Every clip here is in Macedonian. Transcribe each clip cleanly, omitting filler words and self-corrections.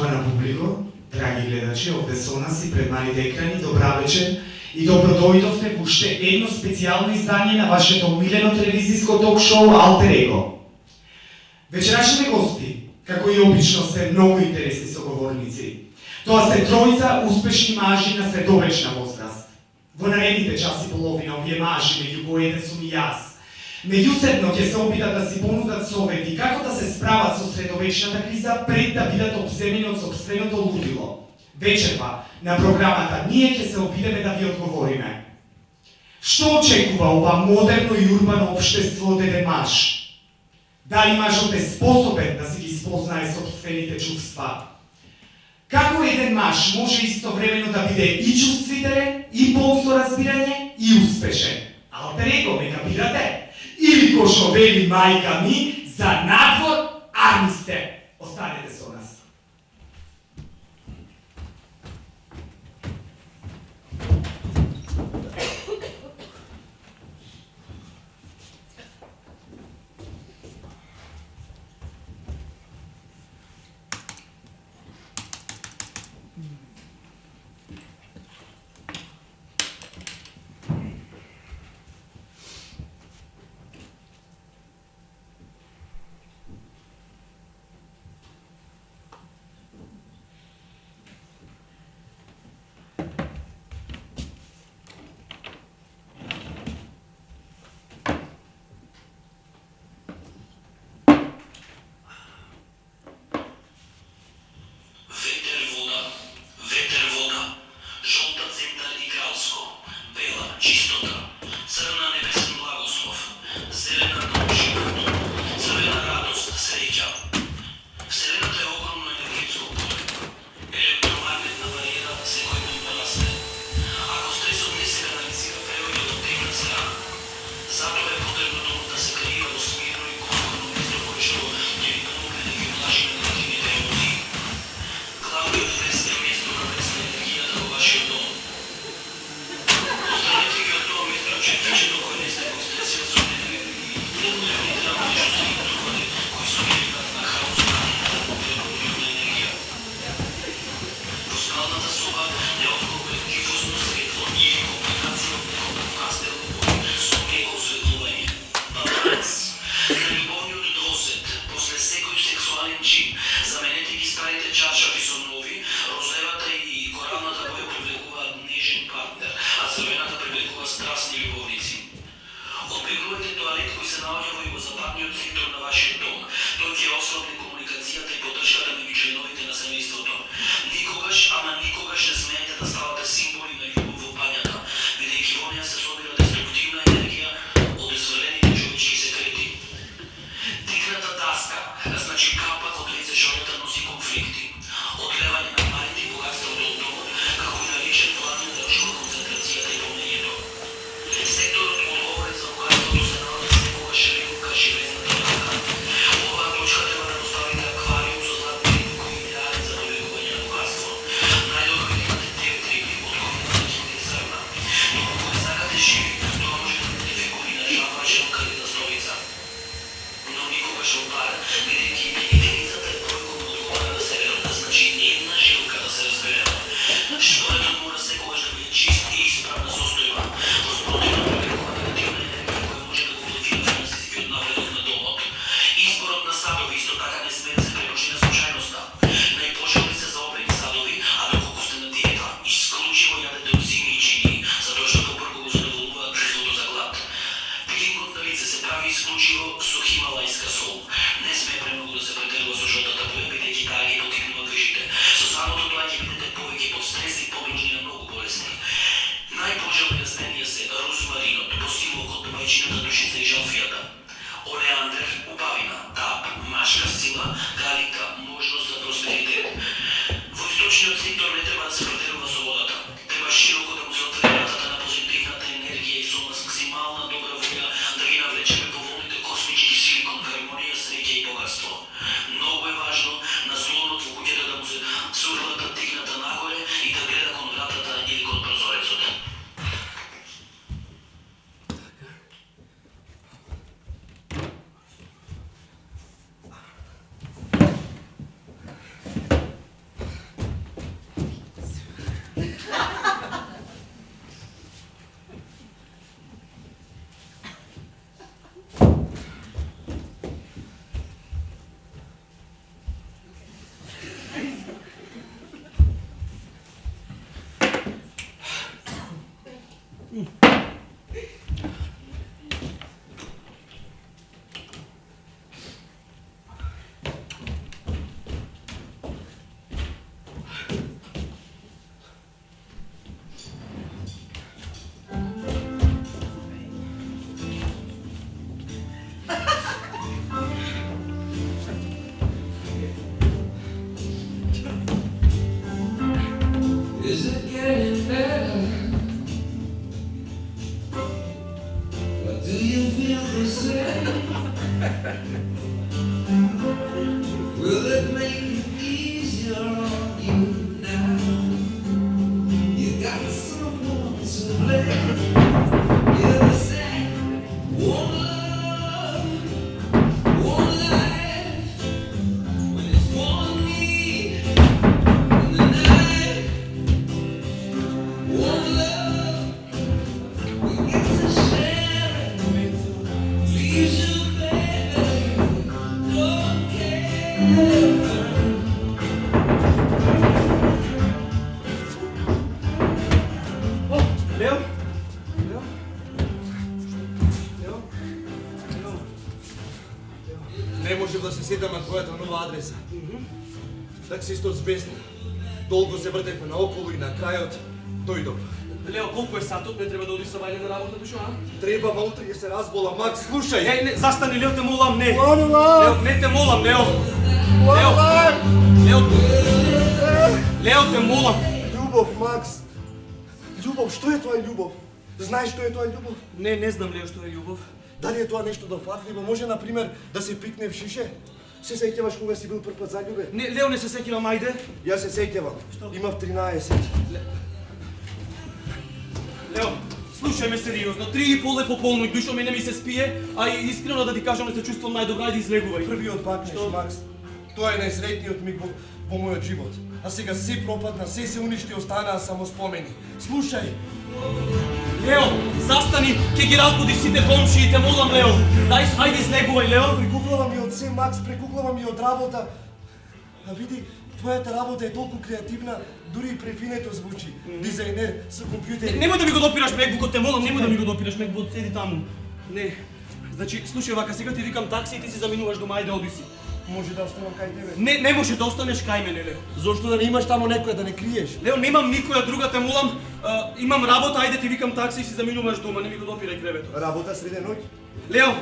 Почитувана публико, драги гледачи, овде со нас и пред малите екрани, добра вечер и добро дојдовте во уште едно специјално издание на вашето омилено телевизиско ток-шоу Алтер Его. Вечерашните гости, како и обично, се многу интересни соговорници. Тоа се тројца успешни мажи на средовечна возраст. Во наредните час и половина овие мажи, меѓу кои еден сум и јас, меѓусебно ќе се обидат да си понудат совети како да се справат со средовечната криза пред да бидат обземени од сопственото лудило. Вечерва на програмата ние ќе се обидеме да ви одговориме. Што очекува ова модерно и урбано општество од еден маж? Дали мажот е способен да си ги спознае сопствените чувства? Како еден маж може истовремено да биде и чувствителен, и полн со разбирање, и успешен? Алтер Его ме капирате? Или ко што вели мајка ми, за надвор, ами сте. Останете со нас. Заменете ги старите чаршафи со нови, розлевата и коралната боја привлекува it getting better? Or do you feel the same? Will it make it easier on you now? You got someone to blame. You're the same. One love, one life. When it's one need in the night. One love, we get to share it. Leaves you, baby, don't care. Leo? Не можев да се сетам на твојата нова адреса. Так се исто збесна. Долго се вртевме наоколу и на крајот дојдов. Лео, колку е сатот? Не треба да оди со Вајле на работа, душо, а? Треба, ма утре ќе се разбола. Макс, слушај! Еј, не, застани, Лео, те молам, не! Лео! Лео, не те молам, Лео! Лео! Лео, те молам! Љубов, Макс! Љубов, што е тоа љубов? Знаеш што е тоа љубов? Не знам, Лео, што е љубов. Дали е тоа нешто дофатливо? Може, например, да се пикне в шише? Се сеќаваш кога си бил прв пат заљубен? Не, Лео, не се сеќавам, ајде. Јас се сеќавам. Имав 13. Лео, слушај ме сериозно. 3:30 е пополноќ, душо мене ми се спие, а и искрено да ти кажам, не се чувствувам најдобра, ајде излегувај. Првиот пакнеш, Макс. Тоа е најсреќниот миг во мојот живот. А сега се пропадна, се уништи, останаа само спомени. Слушај, Лео, застани, ќе ги разбудиш сите комшии, те молам, Лео. Ајде излегувај, Лео. прекуглава ми од се, Макс, прекуглава ми од работа. А види, твојата работа е толку креативна, дури и префинето звучи. Дизајнер со компјутери. Немој да ми го допираш мекбукот, те молам, немој да ми го допираш мекбукот, седи таму. Не. Значи, слушај вака, сега ти викам такси и ти си заминуваш дома, ајде оди си. Може да останам кај тебе. Не може да останеш кај мене, Лео. Зошто да не имаш тамо некоја да не криеш? Лео, немам никоја друга, те молам, имам работа, ајде ти викам такси и си заминуваш дома, не ми го допирај кревето. Работа среде ноќ? Лео,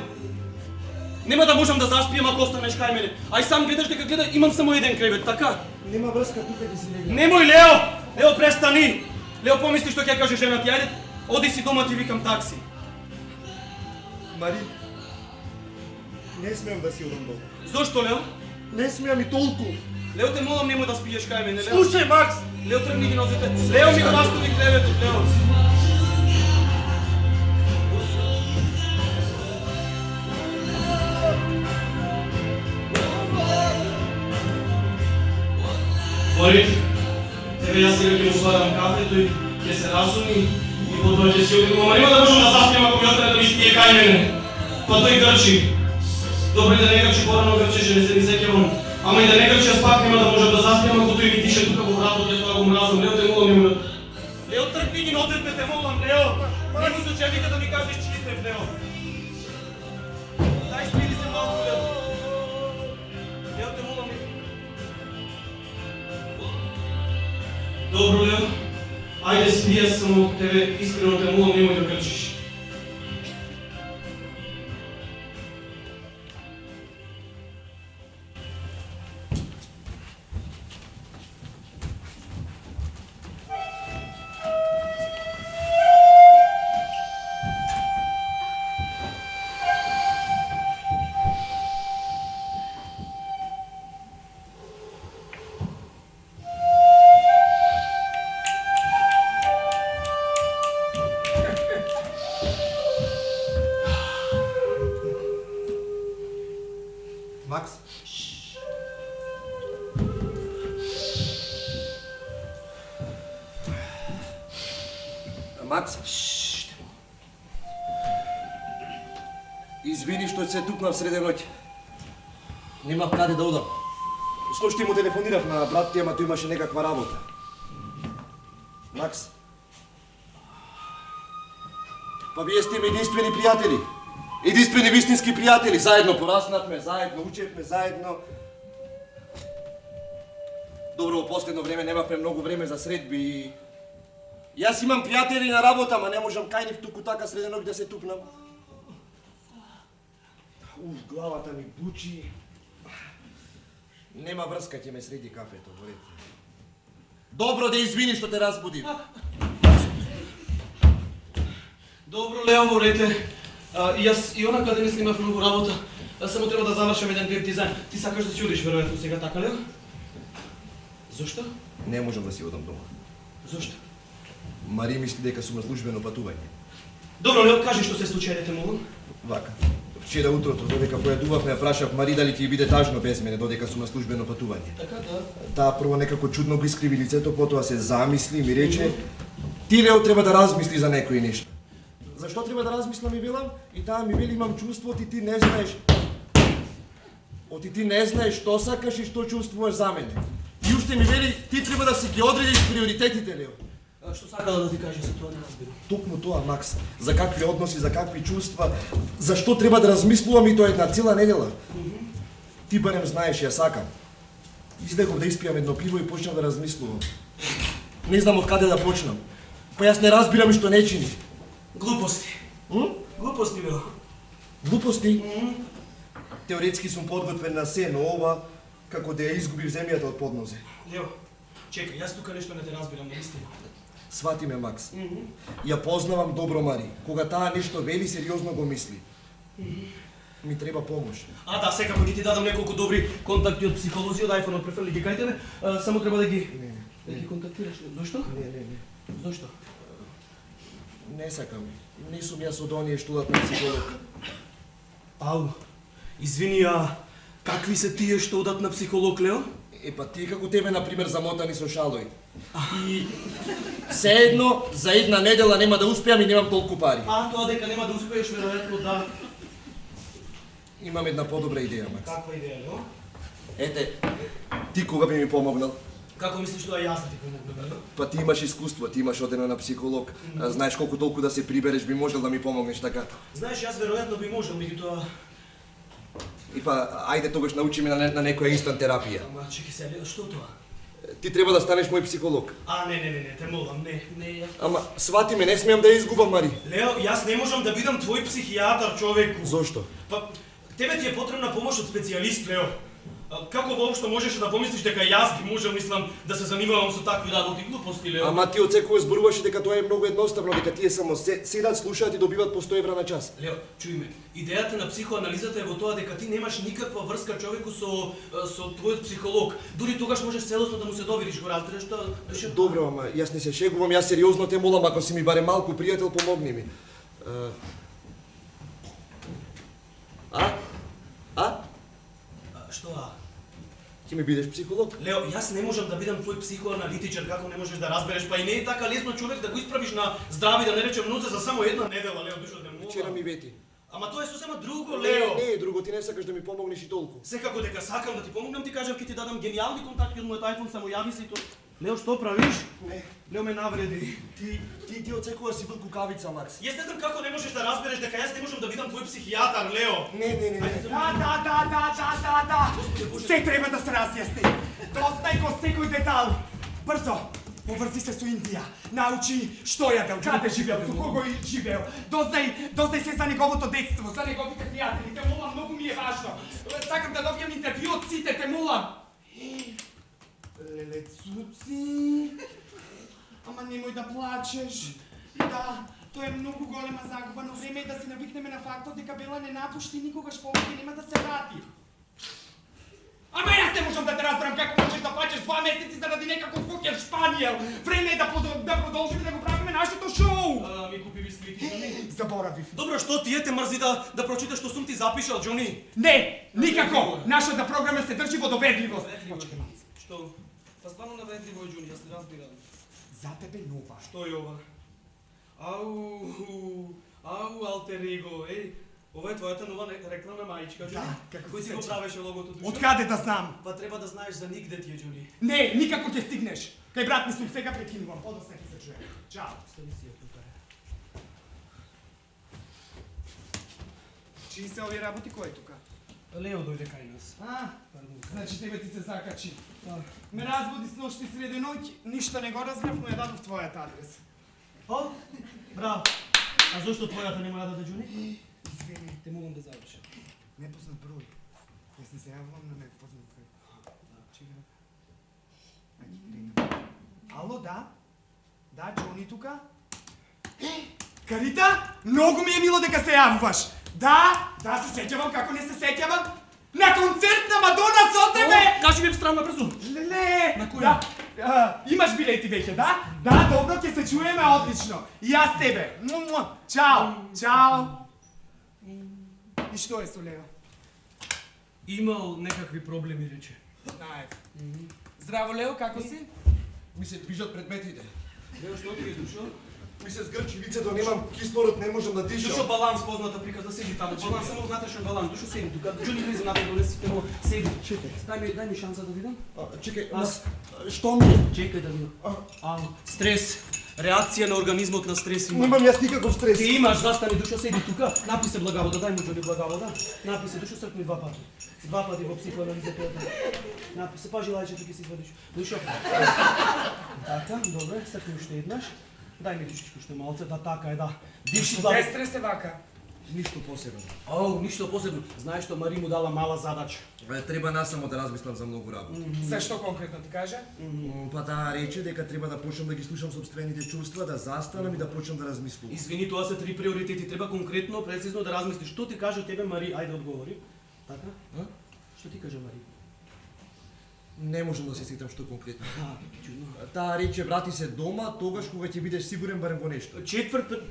нема да можам да заспием ако останеш кај мене. Ај сам гледаш дека гледа, имам само еден кревет, така? Нема врска, тука ќе си легнам. Немој, Лео! Лео, престани! Лео, помисли што ќе каже жена ти, ајде, оди си дома, ти викам такси. Мари, не смеам да си одам дома. Зошто, Лео? Не смеам и толку. Лео, те молам, немој да спиеш кај мене, Лео. Слушај, Макс! Лео, тргни ги нозете. Лео, ми го настави креветот, Лео. Бори, тебе јас сега ќе му сварам кафето и ќе се разуми и потоа ќе си одиме. Ама нема да можам да заспием ако ја треба да ми спие кај мене. Па тој грчи. Добре да не грчи, порано грчеше, не се ми сеќавам. Ама и да не грчи, јас пак нема да можам да заспием ако тој ми дише тука во вратот, јас тоа го мразам. Лео, те молам, нема да... Лео, тргни ги нозете, те молам, Лео. Не му се чевика да ми кажеш чистев, Лео. Дај спири се малку, Лео. Лео, те молам, Лео. Добро, Лео. Ајде спи, јас само тебе искрено те молам, немој да грчиш. Макс? Макс? Извини што се тупнав среде ноќ. Немав каде да одам. Сношти му телефонирав на брат ти, ама тој имаше некаква работа. Макс? Па вие сте ми единствени пријатели. Единствени вистински пријатели. Заедно пораснавме, заедно учевме, заедно. Добро, во последно време немавме многу време за средби и... Јас имам пријатели на работа, ама не можам кај нив туку така среде ноќ да се тупнам. Главата ми бучи. Нема врска, ќе ме среди кафето, борете. Добро да извини што те разбудив. Добро, Лео, ворете. Јас и она каде не снимав многу работа. Само треба да завршам еден веб дизајн. Ти сакаш да си одиш веројатно сега, така Лео? Зошто? Не можам да си одам дома. Зошто? Мари мисли дека сум на службено патување. Добро, Лео, кажи што се случи, дете молам. Вака. Вчера утрото, додека појадувавме, ја прашав Мари дали ќе биде тажно без мене, додека сум на службено патување. Така, да. Таа прво некако чудно го искриви лицето, потоа се замисли и ми рече: "Ти, Лео, треба да размисли за некои нешта." Зашто треба да размислам, ми велам, и таа ми вели: "Имам чувство, ти не знаеш. Ти не знаеш што сакаш и што чувствуваш за мене." И уште ми вели: "Ти треба да си ги одредиш приоритетите, Лео." Што сакала да ти каже за тоа, не разбирам. Токму тоа, Макс. За какви односи, за какви чувства, зашто треба да размислувам и тоа една цела недела. Ти барем знаеш, ја сакам. Излегов да испијам едно пиво и почнав да размислувам. Не знам од каде да почнам. Па јас не разбирам и што не чини. Глупости. Глупости, Лео. Глупости? Теоретски сум подготвен на се, но ова, како да ја изгубив земјата од поднозе. Лео, чекај, јас тука нешто не те разбирам, наистина. Свати ме, Макс. Ја познавам добро Мари. Кога таа нешто вели, сериозно го мисли. Ми треба помош. Да, секако ќе ти дадам неколку добри контакти од психолози, од iPhone, од преферли ги кај тебе. Само треба да ги контактираш. Зошто? Не. Зошто? Не сакам. Не сум јас од оние што одат на психолог. Ау, извини, какви се тие што одат на психолог, Лео? Па тие како тебе, например, замотани со шалој. И седно за една недела нема да успеам и немам толку пари. Тоа дека нема да успееш, веројатно да. Имам една подобра идеја, Макс. Каква идеја, Лео? Ете, ти кога би ми помогнал? Како мислиш тоа јас да ти помогнам, Лео? Па ти имаш искуство, ти имаш одено на психолог. Знаеш колку толку да се прибереш, би можел да ми помогнеш, така? Знаеш, јас веројатно би можел, меѓутоа... И па, ајде тогаш научи ме на некоја инстант терапија. Ама, чекай се, Лео, што тоа? Ти треба да станеш мој психолог. Не, те молам, не. Ама, свати ме, не смеам да ја изгубам, Мари. Лео, јас не можам да бидам твој психијатар, човеку. Зошто? Па, тебе ти е потребна помош од специјалист, Лео. Како воопшто можеш да помислиш дека јас би можел, мислам, да се занимавам со такви работи, глупости, Лео? Ама ти од секој зборуваше дека тоа е многу едноставно, дека тие само седат, слушаат и добиваат по 100 евра на час. Лео, чуј ме. Идејата на психоанализата е во тоа дека ти немаш никаква врска, човеку, со твојот психолог. Дури тогаш можеш целосно да му се довериш, го разбираш тоа? Добро, ама јас не се шегувам, јас сериозно те молам, ако си ми барем малку пријател, помогни ми. Што Ти ми бидеш психолог? Лео, јас не можам да бидам твој психоаналитичар, како не можеш да разбереш, па и не е така лесно човек да го исправиш на здрави, да не речем нуца за само една недела, Лео, душо да молам. Вчера ми вети. Ама тоа е сосема друго, Лео. Не е друго, ти не сакаш да ми помогнеш и толку. Секако дека сакам да ти помогнам, ти кажав ќе ти дадам гениални контакти од мојот iPhone, само јави се и тоа. Лео, што правиш? Не. Лео ме навреди. Ти од секоја си бил кукавица, Макс. Јас не знам како не можеш да разбереш дека јас не можам да бидам твој психијатар, Лео. Не. Да. Се треба да се разјасни. Достај го секој детал. Брзо, поврзи се со Индија. Научи што јадел, каде живеел, со кого живеел. Дознај се за неговото детство, за неговите пријатели. Те молам, многу ми е важно. Сакам да добијам интервју од сите, те молам. Леле, цуци. Ама немој да плачеш. Да, тоа е многу голема загуба, но време е да се навикнеме на фактот дека Бела не напушти никогаш повеќе нема да се врати. Ама јас не можам да те разберам како можеш да плачеш 2 месеци заради некаков кукер шпаниел. Време е да продолжиме да го правиме нашето шоу. Ми купи бисквити, Џони. Заборавив. Добро, што тие те мрзи да прочиташ што сум ти запишал, Џони? Не, никако. Нашата програма се држи во доверливост. Што? Па стварно навредливо е, Џони, јас не разбирам. За тебе нова. Што е ова? Ау, алтер его, ова е твојата нова рекламна мајчка, Џони? Да, како Кој си го правеше логото, Џони? Откаде да знам? Па треба да знаеш за нигде ти е, Џони. Не, никако ќе стигнеш. Кај брат ми сум, сега прекинувам. Подосна ќе се чуе. Чао. Стави си ја тука. Чии се овие работи, кој е тука? Лео дојде кај нас. Значи тебе ти се закачи. Ме разбуди с нощи среде ноќ, ништо не го разбрав, но ја дадов твојата адрес. Браво. А зошто твојата нема да даде, Џони? Извини, Те молам да завршам. непознат број. Јас не се јавувам на непознат број. Чекај. Ало, да? Да, Джони тука? Карита, многу ми е мило дека се јавуваш. Да, се сеќавам, како не се сеќавам. На концерт на Мадона со тебе! Кажи ми странно брзо. Леле! На кој? Да, имаш билети веќе, да? Да, добро, ќе се чуеме одлично. И јас тебе. Чао, чао. И што е со Лео? Имал некакви проблеми, рече. Знаев. Здраво, Лео, како си? Ми се движат предметите. Лео, што ти е дошо? Ми се згрчи лицето, немам кислород, не можам да дишам. Дошо баланс позната приказна, седи таму. Баланс, само внатрешен баланс. Дошо седи тука. Джони влезе напред, донеси темо. Седи. Чекай. Дай ми шанса да видам. Чекај, Аз- што ми е? Чекај да видам. Стрес. Реакција на организмот на стрес има. Немам јас никаков стрес. Ти имаш, застани, душо, седи тука. Напи се благовода, дај му Джони благовода. Напи се, душо, сркни 2 пати. 2 пати во психоанализата. Напи се, па желајче тука си извадиш. Душо. Така, добре, сркни уште еднаш. Дај ми душичко уште малце, да така е, да. Диши Без стрес е вака. Ништо посебно. Ништо посебно. Знаеш што Мари му дала мала задача. Треба насамо да размислам за многу работи. Зашто конкретно ти кажа? Па таа рече дека треба да почнам да ги слушам собствените чувства, да застанам и да почнам да размислувам. Извини, тоа се 3 приоритети. Треба конкретно, прецизно да размислиш. Што ти кажа тебе Мари? Ајде одговори. Така? Што ти кажа Мари? Не можам да се сетам што конкретно. Чудно. Таа рече врати се дома тогаш кога ќе бидеш сигурен барем во нешто.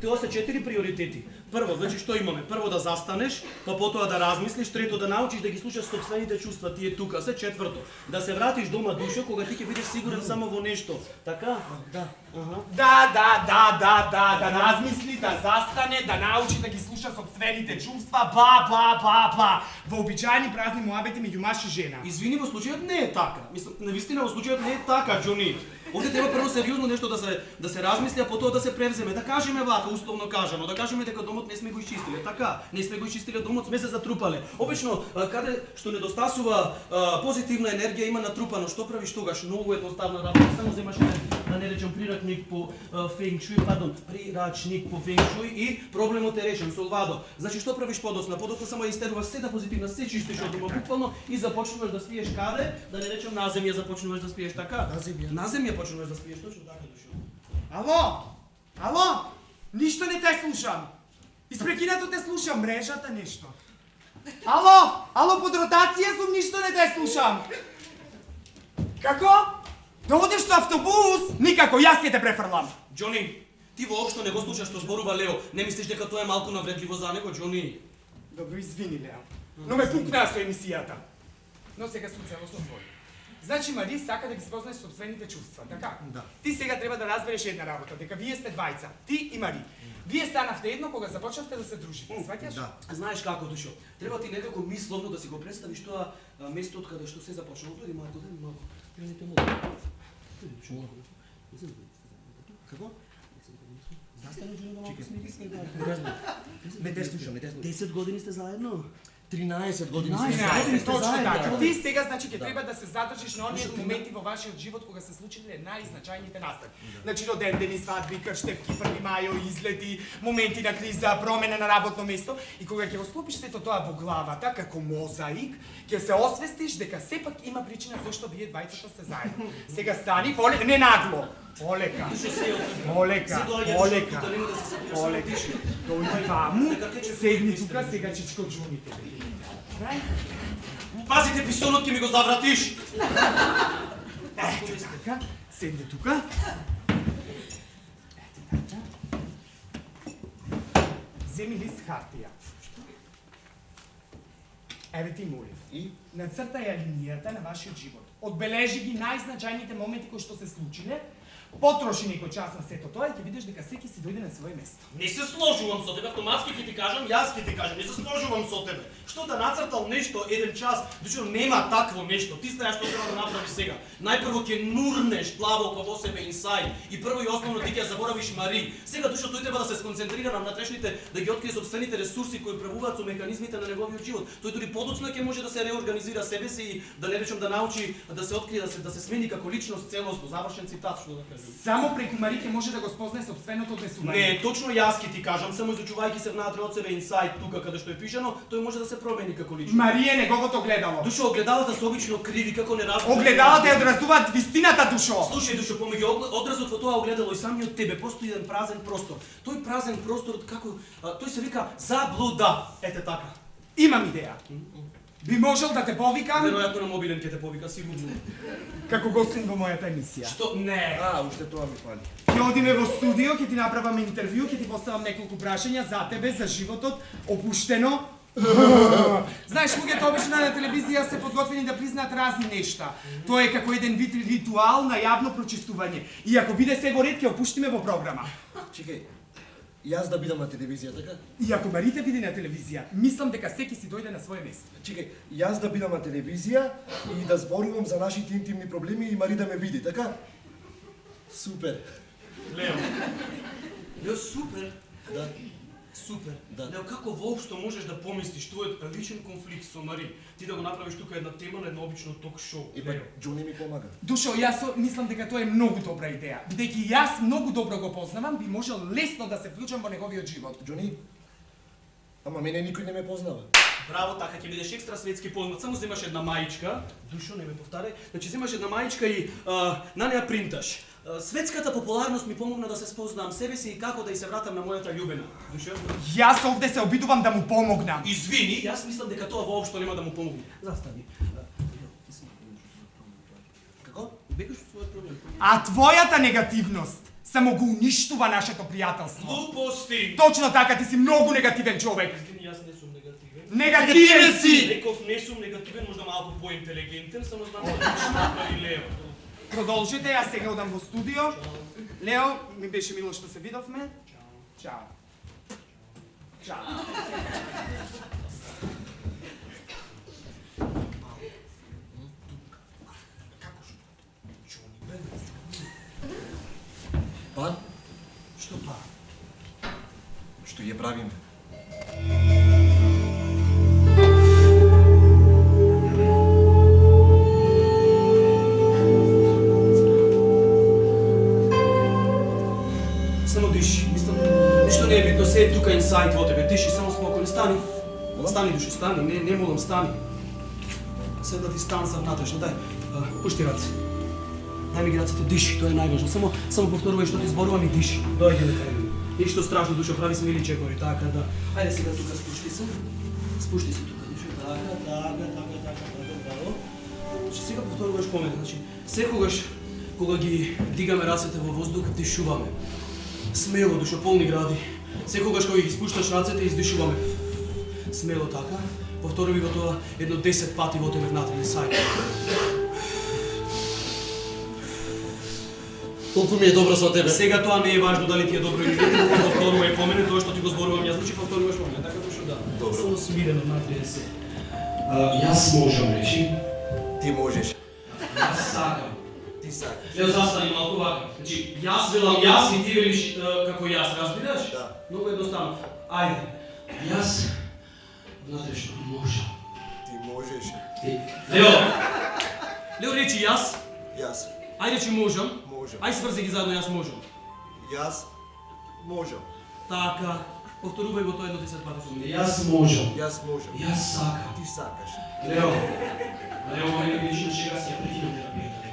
Тоа се 4 приоритети. Прво, значи што имаме? Прво да застанеш, па потоа да размислиш, трето да научиш да ги слушаш собствените чувства, тие тука се, четврто, да се вратиш дома душо кога ти ќе бидеш сигурен само во нешто. Така? Да. Да размисли, да застане, да научи да ги слуша собствените чувства, ба. Вообичаени празни муабети меѓу маж и жена. Извини, во случајот не е така. Мислам, навистина во случајот не е така, Џони. Овде треба прво сериозно нешто да се размисли, а потоа да се превземе. Да кажеме вака, условно кажано, да кажеме дека домот не сме го изчистиле. Така, не сме го изчистиле домот, сме се затрупале. Обично, каде што недостасува позитивна енергија има натрупано. Што правиш тогаш? Многу едноставна работа. Само земаш да не речем прирачник по прирачник по фенг-шуј и проблемот е решен. Солвадо. Значи што правиш подоцна? Подоцна само истеруваш сета позитивна, се чистиш од дома буквално и започнуваш да спиеш каде? Да не речем на земја започнуваш да спиеш така. На земја почнуваш да спиеш точно така душо. Ало, ништо не те слушам. Испрекинато те слушам, мрежата нешто. Ало, под ротација сум, ништо не те слушам. Како? Да одеш со автобус? Никако, јас ќе те префрлам. Џони, ти воопшто не го слушаш што зборува Лео. Не мислиш дека тоа е малку навредливо за него, Џони? Добро, извини, Лео. Но ме пукнаа со емисијата. Но сега сум целосно твој. Значи, Мари сака да ги спознаеш собствените чувства, така? Да. Ти сега треба да разбереш една работа, дека вие сте двајца, ти и Мари. Вие станавте едно кога започнавте да се дружите, сваќаш? Да. Знаеш како, душо? Треба ти некако мисловно да си го представиш тоа место од каде што се започнало. Дојди малку, малку. Дојдите малку. Како? Застани, Џони, да малку смириска и Не те слушам, не те слушам. 10 години сте заедно? 13 години. 13. Точно заедно. така. Ти сега значи ќе треба да се задржиш на оние моменти во вашиот живот кога се случиле најзначајните настани. Значи родендени, свадби, крштевки, 1 мајо, излети, моменти на криза, промена на работно место и кога ќе го склопиш сето тоа во главата како мозаик, ќе се освестиш дека сепак има причина зашто вие двајцата сте заедно. Сега стани, полека, не нагло. Полека. Полека. Дојди таму, седни тука, сега чичко Џоните. Пазите, пистонот ќе ми го завратиш. Ете така, седни тука. Ете така. Земи лист хартија. Еве ти молив. И? Нацртај ја линијата на вашиот живот. Одбележи ги најзначајните моменти кои што се случиле. Потроши некој час на сето тоа и ќе видиш дека секи си дојде на свое место. Не се сложувам со тебе, автоматски ќе ти кажам, јас ќе ти кажам, не се сложувам со тебе. Што да нацртал нешто еден час, душо нема такво нешто. Ти знаеш што треба да направиш сега. Најпрво ќе нурнеш длабоко во себе инсайд и прво и основно ти ќе заборавиш Мари. Сега душо тој треба да се сконцентрира на внатрешните, да ги открие собствените ресурси кои правуваат со механизмите на неговиот живот. Тој дури подоцна ќе може да се реорганизира себе си и да не речем да научи да се открие, да се смени како личност целосно. Завршен цитат што да кажам. Само преку Мари ќе може да го спознае собственото однесување. Не, точно јас ќе ти кажам, само изучувајќи се внатре од себе инсайт тука каде што е пишано, тој може да се промени како личност. Марија е неговото огледало. Душо, огледалата се обично криви како не разбира. Огледалата ја одразуваат вистината, Душо. Слушај, Душо, помеѓу одразот во тоа огледало и самиот тебе постои еден празен простор. Тој празен простор како тој се вика заблуда. Ете така. Имам идеја. Би можел да те повикам Веројатно на мобилен ќе те повика сигурно. како гостин во мојата емисија. Што? Не. уште тоа ми фали. Ќе одиме во студио, ќе ти направам интервју, ќе ти поставам неколку прашања за тебе, за животот, опуштено. Знаеш, луѓето обично на телевизија се подготвени да признаат разни нешта. Тоа е како еден вид ритуал на јавно прочистување. И ако биде се во ред, ќе опуштиме во програма. Чекај, јас да бидам на телевизија, така? И ако Марите биде на телевизија, мислам дека секи си дојде на свое место. Чекај, јас да бидам на телевизија и да зборувам за нашите интимни проблеми и Мари да ме види, така? Супер. Лео, супер. Да. Супер. Да. Лео, како воопшто можеш да помислиш твојот личен конфликт со Мари? Ти да го направиш тука една тема на едно обично ток-шоу. И па Џони ми помага. Душо, јас мислам дека тоа е многу добра идеја. Бидејќи јас многу добро го познавам, би можел лесно да се вклучам во неговиот живот. Џони, ама мене никој не ме познава. Браво, така ќе бидеш екстра светски познат. Само земаш една маичка, Душо, не ме повтарај. Значи земаш една маичка и на неа принташ. Светската популарност ми помогна да се спознам себе си и како да и се вратам на мојата љубена. Душо? Јас овде се обидувам да му помогнам. Извини, јас мислам дека тоа воопшто нема да му помогне. Застани. Како? Бегаш од својот проблем. А твојата негативност само го уништува нашето пријателство. Глупости! Точно така, ти си многу негативен човек. Извини, јас не сум негативен. Негативен си! Реков не сум негативен, можда малку поинтелигентен, само знам одлично пари Лео. Продолжите, јас сега одам во студио. Лео, ми беше мило што се видовме. Чао. Чао. Па? Што па? Што ја правиме? Само диши, мислам, ништо не е битно, се е тука инсайд во тебе, диши, само спокојно, стани. Стани, Души, стани, не молам, стани. Се да ти станца внатрешно, дај, пушти раце. Дај ми ги рацете, диши, тоа е најважно, само повторувај што ти зборувам и диши. Дојде на кај мене. Ништо страшно, Душо, прави се мили чекори, така, да. Ајде сега тука спушти се. Спушти се тука, Душо, така, браво. Значи, сега повторуваш по мене, значи, секогаш кога ги дигаме рацете во воздух, дишуваме. Смело, Душо, полни гради. Секогаш кога ги спушташ рацете, издишуваме. Смело така. Повтори го тоа едно 10 пати во тебе внатре инсайд. Толку ми е добро со тебе. Сега тоа не е важно дали ти е добро или не, повторувај по мене тоа што ти го зборувам јас, значи повторуваш по мене, така Душо, да. Добро. Само смирено внатре се. Јас можам речи. Ти можеш. Јас сакам. Ти сакаш. Лео, застани малку вака. Значи, јас велам јас и ти велиш како јас, разбираш? Да. Многу едноставно. Ајде. Јас внатрешно можам. Ти можеш. Ти. Лео! Лео, речи јас. Јас Ајде речи можам. можам. Ај сврзи ги заедно, јас можам. Јас можам. Така. Повторувај го тоа едно 10 пати со мене. Јас можам. Јас можам. Јас сакам. Ти сакаш. Лео. Лео, ме видиш на шега си ја прекинам терапијата.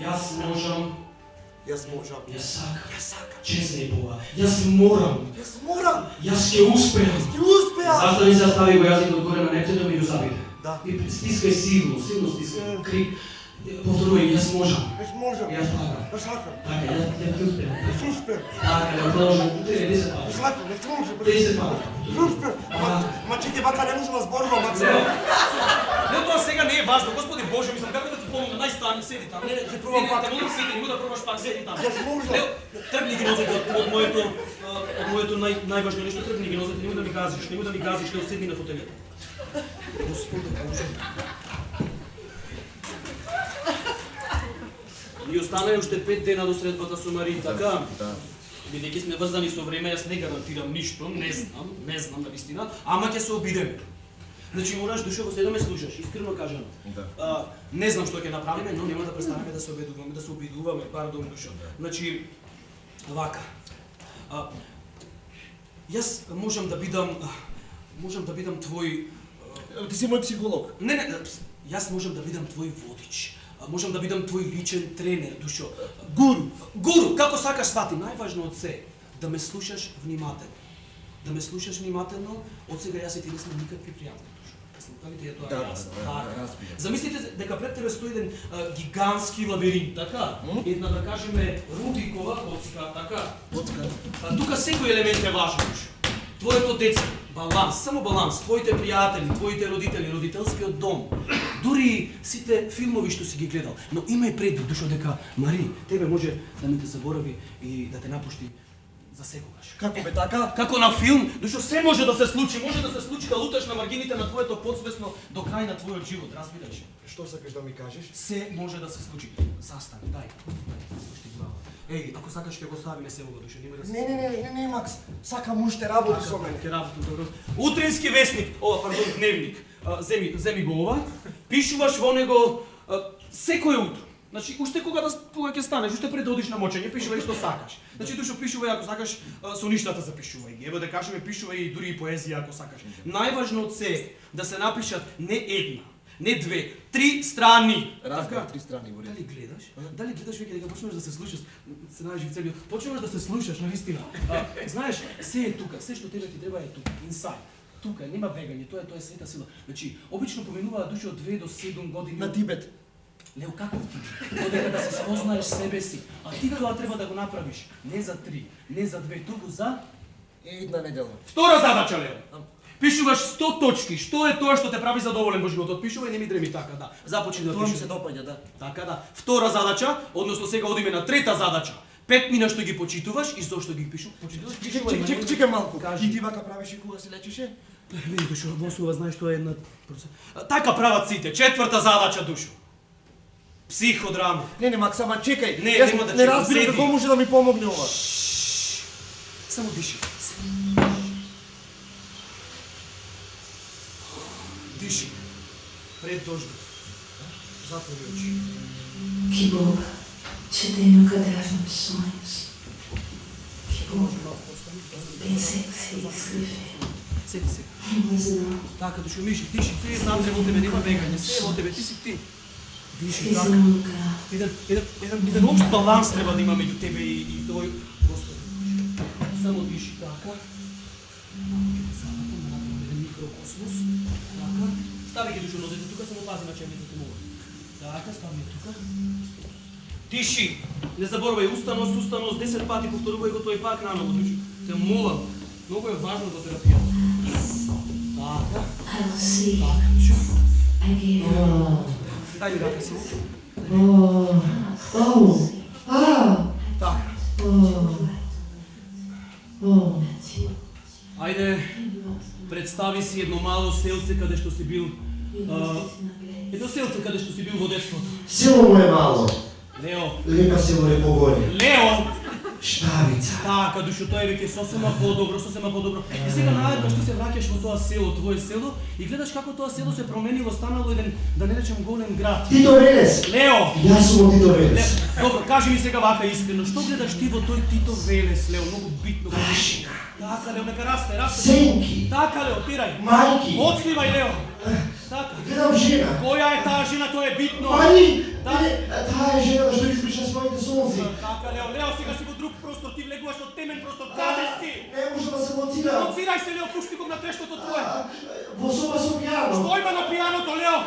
Јас можам. Јас можам. Јас сакам. Јас сакам. Честно и Бога. Јас морам. Јас морам. Јас ќе успеам. Ти успеа. Застави се, стави го јазикот горе на нептето и го забиде. Да. И стискај силно стискај. Крик. Повторувај, јас можам. Јас можам. Јас сакам. Јас сакам. Така, јас ќе успеам. Јас успеам. Така, да продолжам. 10 Јас пати. сакам. Јас можам. 10 пати. Јас успеам. Ма чеки вака не можам да зборувам, ма Лео. Лео, тоа сега не е важно. Господи Боже, мислам како да ти помогна. Најстани, седи таму. Не, ќе пробам пак. Те молам седи, нему да пробаш пак, седи таму. Јас можам. Лео, тргни ги нозете од моето најважно нешто, тргни ги нозете, нему да ми газиш, Лео, седни на фотелјата. Господи Боже. Ни останае уште 5 дена до средбата со Мари, така? Да. Бидејќи сме врзани со време, јас не гарантирам ништо, не знам на вистина, ама ќе се обидеме. Значи мораш душо во седо ме слушаш, искрено кажано. Да. Не знам што ќе направиме, но нема да престанеме да се обидуваме, пардон душо. Значи вака. Јас можам да бидам твој Ти си мој психолог. Не, јас можам да бидам твој водич. Можам да бидам твој личен тренер, душо. Гуру, како сакаш свати, најважно од се да ме слушаш внимателно. Да ме слушаш внимателно, од сега јас и ти не сме никакви пријатели, душо. Представите ја тоа Да, јас. разбирам. Замислите дека пред тебе стои еден гигантски лабиринт, така? Една да кажеме Рубикова коцка, така? Тука секој елемент е важен, душо. Твоето деце, баланс, само баланс, твоите пријатели, твоите родители, родителскиот дом, дури сите филмови што си ги гледал. Но имај предвид, душо, дека Мари, тебе може да не те заборави и да те напушти за секогаш. Како бе така? Како на филм, душо, се може да се случи да луташ на маргините на твоето подсвесно до крај на твојот живот, разбираш? Што сакаш да ми кажеш? Се може да се случи. Застани, дај. Спушти глава. Еј, ако сакаш ќе го ставиме селото, душо, нема да се... Не, Макс. Сакам уште работи со мене. Ќе работи добро. Утрински вестник, дневник. Земи го ова. Пишуваш во него секое утро. Значи, уште кога ќе станеш, уште пред да одиш на мочење, пишувај што сакаш. Значи, душо, пишувај ако сакаш со ништата запишувај ги. Ево да кажеме, пишувај дури и поезија ако сакаш. Најважно од се да се напишат не една, не две, 3 страни. Разбрав, 3 страни го Дали гледаш? Дали гледаш веќе дека почнуваш да се слушаш? Се најдеш целиот. Почнуваш да се слушаш, навистина. Знаеш, се е тука, се што тебе ти треба е тука, инсайд. Тука нема бегање, тоа е света сила. Значи, обично поминуваат души од 2 до 7 години. На Тибет. Лео, каков ти? Додека да се спознаеш себе си. А ти тоа треба да го направиш. Не за 3, не за 2, туку за... Една недела. Втора задача, Лео. Пишуваш 100 точки. Што е тоа што те прави задоволен во животот? Пишувај, не ми дреми така, да. Започни да Тоа ми пишуваш. се допаѓа, да. Така да. Втора задача, односно сега одиме на трета задача. 5 мина што ги почитуваш и зошто ги почитуваш? Чекај малку. Кажи. И ти вака правиш и кога се лечеше? Види, душо, Босова, знаеш, тоа е една... Така прават сите. Четврта задача, душо. Психодрама. Не, Макс, ама чекај. Не, Јас нема да не чекам, разбирам седи. како може да ми помогне ова. Само диши. Диши. Пред дождот. Затвори очи. Que Bog te dê no caderno dos sonhos. Que Bog pensei que seria escrever, Седи се. mas não. Така, душо, миши, диши. Ти е внатре во тебе, нема бегање. Се е во тебе, ти си ти. Диши, Fiz така. um lugar. Еден общ баланс треба да има меѓу тебе и тој. Само диши, така. Самата на еден микрокосмос. Така. Стави ги душо нозете тука, само пази на чемните тумори. Така, стави тука. Диши! Не заборавај устанос, 10 пати повторувај го тој пак наново, душо. Те молам. Многу е важно во терапијата. Така. I will see. Така, душо. I gave you. Дај ми рака само. Така. Ајде, представи си едно мало селце каде што си бил. Едно селце каде што си бил во детството. Село му е мало, Лео. лепа се му е погоре. Лео! Штавица. Така, душо, тоа е веќе сосема подобро. И сега најдеш што се враќаш во тоа село, твое село, и гледаш како тоа село се променило, станало еден, да не речем голем град. Тито Велес. Лео! Јас сум од Тито Велес. Добро, кажи ми сега вака искрено, што гледаш ти во тој Тито Велес, Лео, многу битно. Прашина. Така, Лео, нека расте. Сенки. Така, Лео, пирај. Мајки. Откривај, Лео. Така. Гледам жена. Која е таа жена, тоа е битно. Мари! Да. Таа е жена што исприша своите солзи. Така, Лео, сега си во друг простор, ти влегуваш во темен простор, каде си? Не може да се лоцира. Отвирај се, Лео, пушти го на трештото твое. Во соба со пијано. Што има на пијаното, Лео?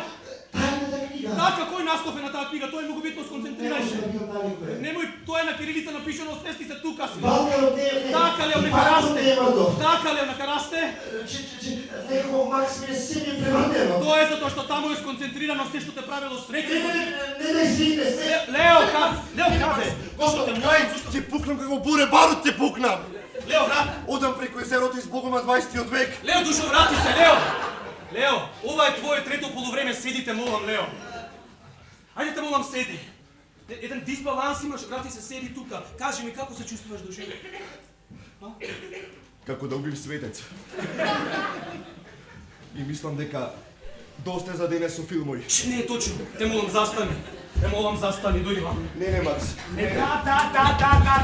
Тајната книга. Така, кој наслов е на таа книга? Тоа е многу битно, Не сконцентрирај може се. да би далеко е. Немој, тоа е на кирилица напишано, смести се тука си. Балканот не е. Така, Лео, нека Балканот не е расте. мртов. Така, Лео, нека расте. Некако Макс ми е себе превртено. Тоа е затоа што таму е сконцентрирано се што те правило среќен. Не свите, Лео, каде? Господе мој, Ќе пукнам како буре барут, ќе пукнам. Лео, брат. Одам преку езерото и збогома 20 век. Лео, душо, врати се, Лео! Лео, ова е твое трето полувреме, седите, молам, Лео. Ајде те молам, седи. Еден дисбаланс имаш, врати се, седи тука. Кажи ми како се чувствуваш, душо? Како да убив светец. И мислам дека доста е за денес со филмови. Не е точно. Те молам застани. Те молам застани, дојди вам. Не, Макс.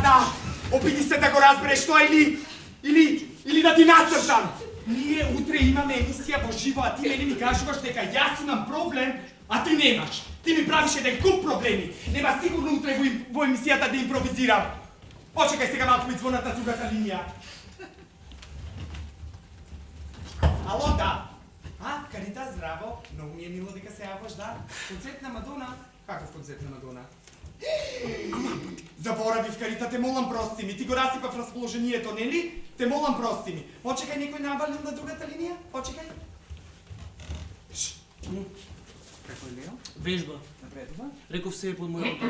Да. Опити се да го разбереш тоа или да ти нацртам. Ние утре имаме емисија во живо, а ти мене ми кажуваш дека јас имам проблем, а ти немаш. Ти ми правиш еден куп проблеми. Нема сигурно утре во емисијата да импровизирам. Почекај сега малку ми звонат на другата линија. Ало, да. Карита, здраво. Многу ми е мило дека се јаваш, да. Концерт на Мадона. Каков концерт на Мадона? Заборавив, Карита, те молам прости ми. Ти го расипав расположението, нели? Те молам прости ми. Почекај, некој навалил на другата линија? Почекај. Како е, Лео? Вежба. Напредува? Реков се е под мојот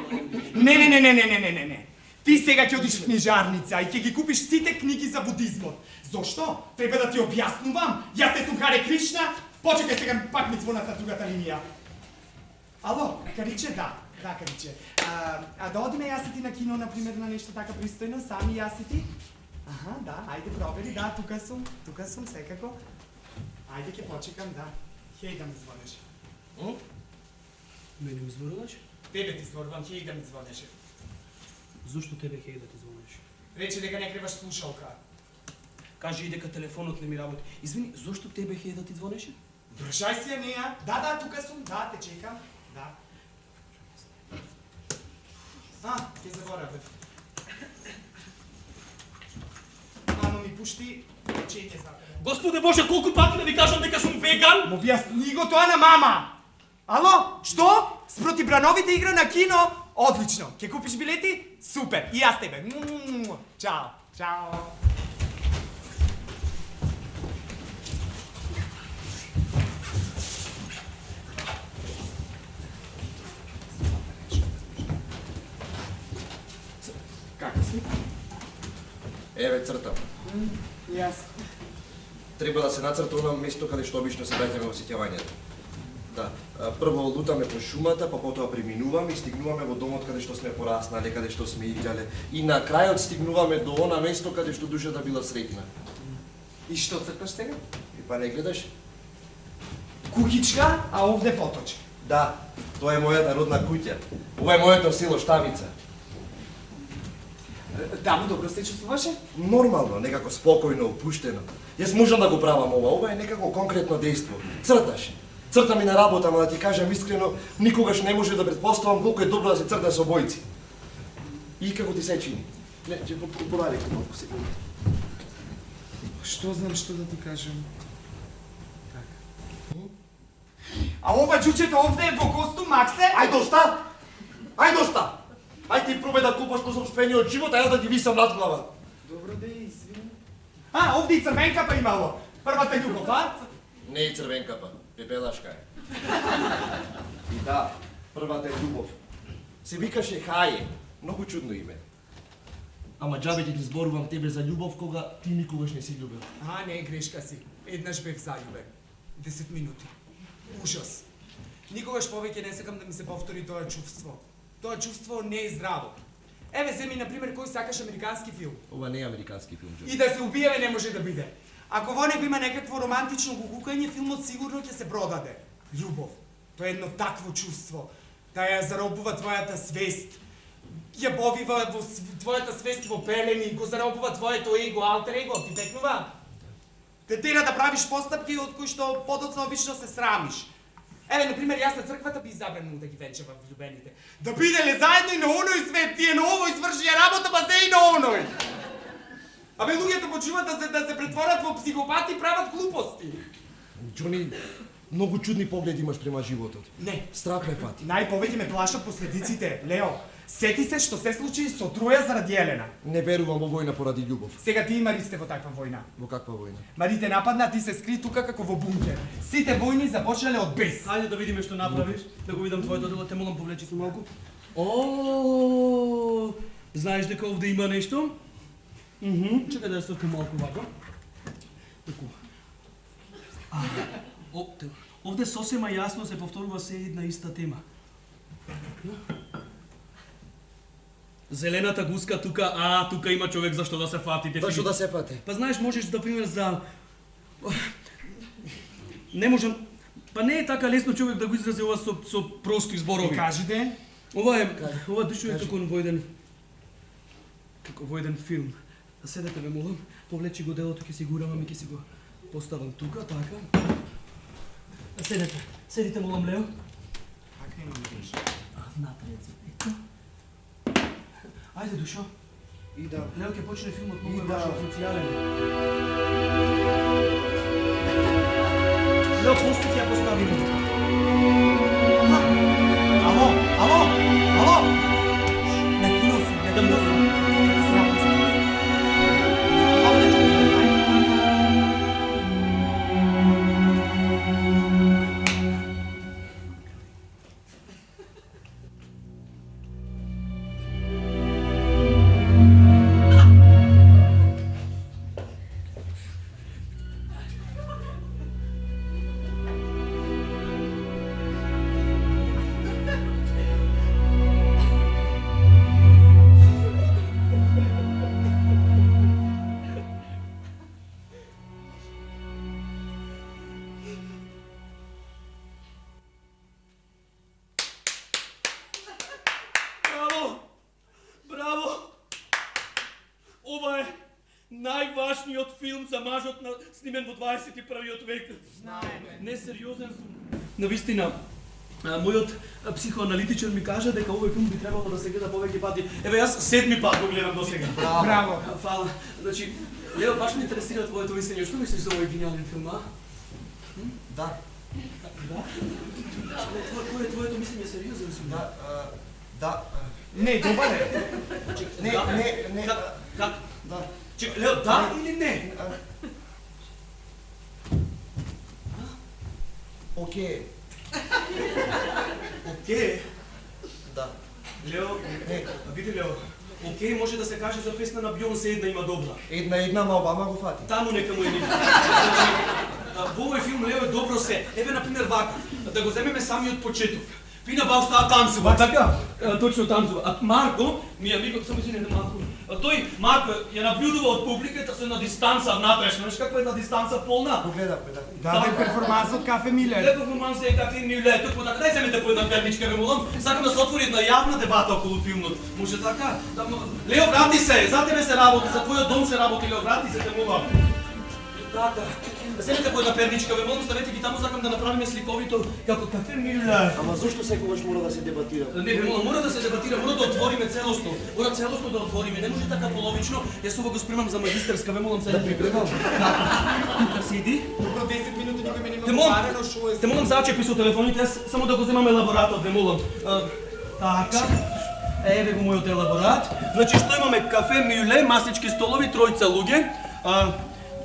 Не. Ти сега ќе одиш в книжарница и ќе ги купиш сите книги за будизмот. Зошто? Треба да ти објаснувам. Јас те сум Харе Кришна. Почекај сега пак ми звонат на другата линија. Ало, Кариче, да. Да, Кариче. Да одиме јас и ти на кино, например, на нешто така пристојно, сами јас и ти? Аха, да, ајде пробери, да, тука сум, секако. Ајде ќе почекам, да. Хеј да ми звонеш. Мене ми зборуваш? Тебе ти зборувам, хеј да ми звонеше. Зошто тебе хеј да ти звониш? Рече дека не кребаш слушалка. Кажи и дека телефонот не ми работи. Извини, зошто тебе хеј да ти звонеше? Држај си ја неа. Да, тука сум, да, те чекам. Да. Ќе заборавив. Мамо ми пушти, чеќе запре. Господе Боже, колку пати да ви кажам дека сум веган? Му објасни го тоа на мама. Ало, што? Спроти Брановите игра на кино? Одлично. Ќе купиш билети? Супер. И јас тебе. Чао. Чао. Како си? Еве цртам. Јас. Треба да се нацрта она место каде што обично се браќаме во сеќавањето. Да, прво лутаме по шумата, па потоа преминуваме и стигнуваме во домот каде што сме пораснале, каде што сме играле. И на крајот стигнуваме до она место каде што душата била среќна. И што црташ сега? И па не гледаш? Кукичка, а овде поточка. Да, тоа е мојата родна куќа. Ова е моето село Штавица. Таму добро се чувствуваше? Нормално, некако спокојно, опуштено. Јас можам да го правам ова е некако конкретно дејство. Црташ. Цртам и на работа, ама да ти кажам искрено, никогаш не може да претпоставам колку е добро да се црта со обојци. И како ти се чини? Не, ќе поради малку секунда. Што знам што да ти кажам? А ова џучето овде е во костум, Максе? Ај доста! Ај доста! Ај ти пробај да купаш по собствениот живот, а јас да ти висам над глава. Добро да извини. Овде и црвен капа имало. Првата љубов, а? Не и црвен капа, пепелашка е. И да, првата е љубов. Се викаше Хаје, многу чудно име. Ама џабе ти зборувам тебе за љубов кога ти никогаш не си љубил. Не, грешка си. Еднаш бев заљубен. 10 минути. Ужас. Никогаш повеќе не сакам да ми се повтори тоа чувство. Тоа чувство не е здраво. Еве, земи, например, кој сакаш американски филм. Ова не е американски филм, Џо. И да се убиеме не може да биде. Ако во него има некакво романтично гукукање, филмот сигурно ќе се продаде. Љубов. Тоа е едно такво чувство. Да ја заробува твојата свест. Ја повива во твојата свест во пелени, го заробува твоето его, алтер его, ти текнува? Те тера да правиш постапки од кои што подоцна обично се срамиш. Еве, например, јас на црквата би забранил да ги венчавам влюбените. Да биделе заедно и на оној свет, тие на овој свршија работа, па се и на оној. Абе, луѓето почнуваат да се претворат во психопати и прават глупости. Џони, многу чудни погледи имаш према животот. Не. Страх ме фати. Најповеќе ме плашат последиците, Лео. Сети се што се случи со Троја заради Елена. Не верувам во војна поради љубов. Сега ти и Мари сте во таква војна. Во каква војна? Мари те нападна, ти се скри тука како во бункер. Сите војни започнале од бес. Хајде да видиме што направиш, да го видам твоето дело, те молам повлечи се малку. О, знаеш дека овде има нешто? Чекај да ја сркам малку вака. Таку. Овде сосема јасно се повторува се една иста тема. Зелената гуска тука, тука има човек за што да се фати. Зашто да се фати? Па знаеш, можеш да пример за Не можам... Па не е така лесно човек да го изрази ова со прости зборови. Кажете. Ова дишува како во еден филм. А седете ме молам, повлечи го делото, ќе си го урамам и ќе си го поставам тука, така. А седите молам, Лео. Така има да беше. Напред, ето. Ајде, Душо. И да. Лео ќе почне филмот, И многу е да. важен, социјален. Лео, после ќе ја поставиме. Ало, ало, ало. На кино сум, на кино сум. Браво! Ова е најважниот филм за мажот снимен во 21. век. Знаеме. Не, сериозен сум. Навистина, мојот психоаналитичар ми кажа дека овој филм би требало да се гледа повеќе пати. Еве јас 7 пат го гледам досега. Браво. Фала. Значи, Лео, баш ме интересира твоето мислење. Што мислиш за овој гениален филм, а? Да. Да? Кој е твоето мислење, сериозен сум? Да. Не, добар е. Не. Как? Да. Чек, Лео, да или не? Окей. Окей. Да. Лео, Не. види Лео, окей може да се каже за песна на Бионсе една има добра. Една, ма Обама го фати. Таму нека му е ника. Во овој филм Лео е добро се. Еве например вака, да го земеме самиот почеток. Пина баустаа танцува, така? Точно танцува. А Марко, ми амиго, само извинете Марко. Марко ја наблюдува од публиката со на дистанца внатре, знаеш каква е на дистанца полна? Го гледавме, да. Даде перформанс од Кафе Милер. Лепо перформанс е Кафе Милер, токму така. Дај земете по една перничка, ве молам. Сакам да се отвори една јавна дебата околу филмот. Може така? Лео, врати се, за тебе се работи, за твојот дом се работи, Лео, врати се, те молам. Така. Земете по една перничка, ве молам, ставете ги таму, сакам да направиме сликовито како Кафе Милер. Ама зошто секогаш мора да се дебатира? Не, мора да се дебатира, мора да отвориме целосно. Мора целосно да отвориме, не може така половично. Јас ова го спремам за магистарска, ве молам се Да припремам. Тука седи. Тука 10 минути никој ме Те нема молам, барено шо е. те молам зачепи со телефоните, јас само да го земаме елаборатот, ве молам. Така. Еве го мојот елаборат. Значи што имаме кафе, мюле, маслички столови, тројца луѓе.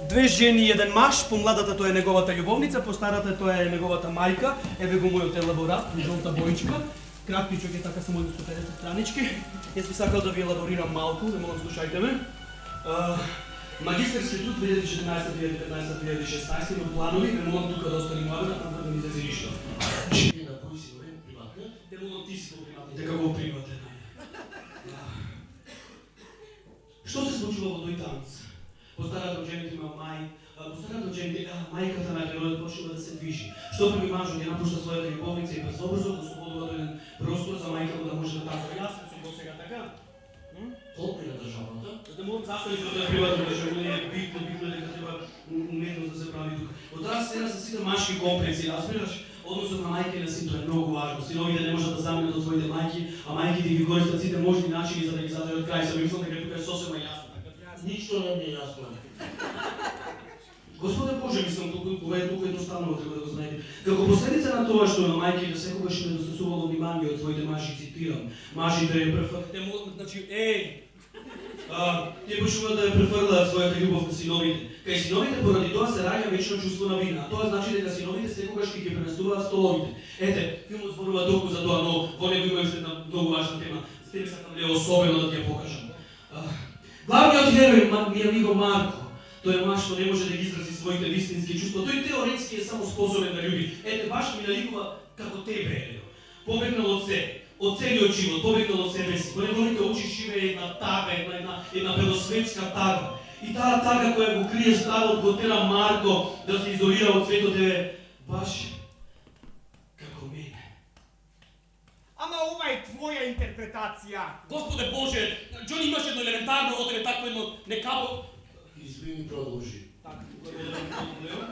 Две жени и еден маж, помладата тоа е неговата љубовница, постарата тоа е неговата мајка. Еве го мојот елаборат, жолта боичка. Краткичок е така само 150 странички. Јас би сакал да ви елаборирам малку, да молам слушајте ме. Магистарски труд 2014, 2015, 2016 има планови, ме молам тука да остани младата, таму да не излезе ништо. На кој си го приватен? Те молам ти си го приватен, дека го приватен. Што се случува во тој танц? Постарата од жените има мајката на геројот почнува да се движи. Што први мажот ја напушта својата љубовница и безобрзо го слободува до еден простор за мајка му да може да танцува. Јас сум го сега така. Колку е на државата? Да молам заставите да приватно државно е битно дека треба уметност да се прави тука. Од таа сцена се сите машки комплекси, разбираш? Односот на мајка и на син, тоа е многу важно. Синовите не можат да заменат од своите мајки, а мајките ги користат сите можни начини за да ги задржат крај. Се мислам дека тука е сосема јасно. Ништо не ми е јасно. Господе Боже, мислам, кога е толку едноставно треба да го знаете. Како последица на тоа што на мајките секогаш им недостасувало внимание од своите мажи, цитирам, мажите значи, тие почнуваат да ја префрлаат својата љубов кај синовите. Кај синовите поради тоа се раѓа вечно чувство на вина. Тоа значи дека синовите секогаш ќе ги пренесуваат столовите. Ете, филмот зборува толку за тоа, но во него има уште една многу важна тема. Стига сакам да ја особено да ти ја покажам. Главниот герој ми е амиго Марко. Тој е маж што не може да ги изрази своите вистински чувства. Тој теоретски е само способен да љуби. Ете, баш ми наликува како тебе, Елио. Побегнал од се, од целиот живот, побегнал од себе си. Во неговите очи живее една тага, една белосветска тага. И таа тага која го крие ставот го тера Марко да се изолира од светот е Баш како мене. Ама ова е твоја интерпретација. Господе Боже, Џони имаше едно елементарно од тебе такво едно некаво. Извини, продолжи. Така, Лео,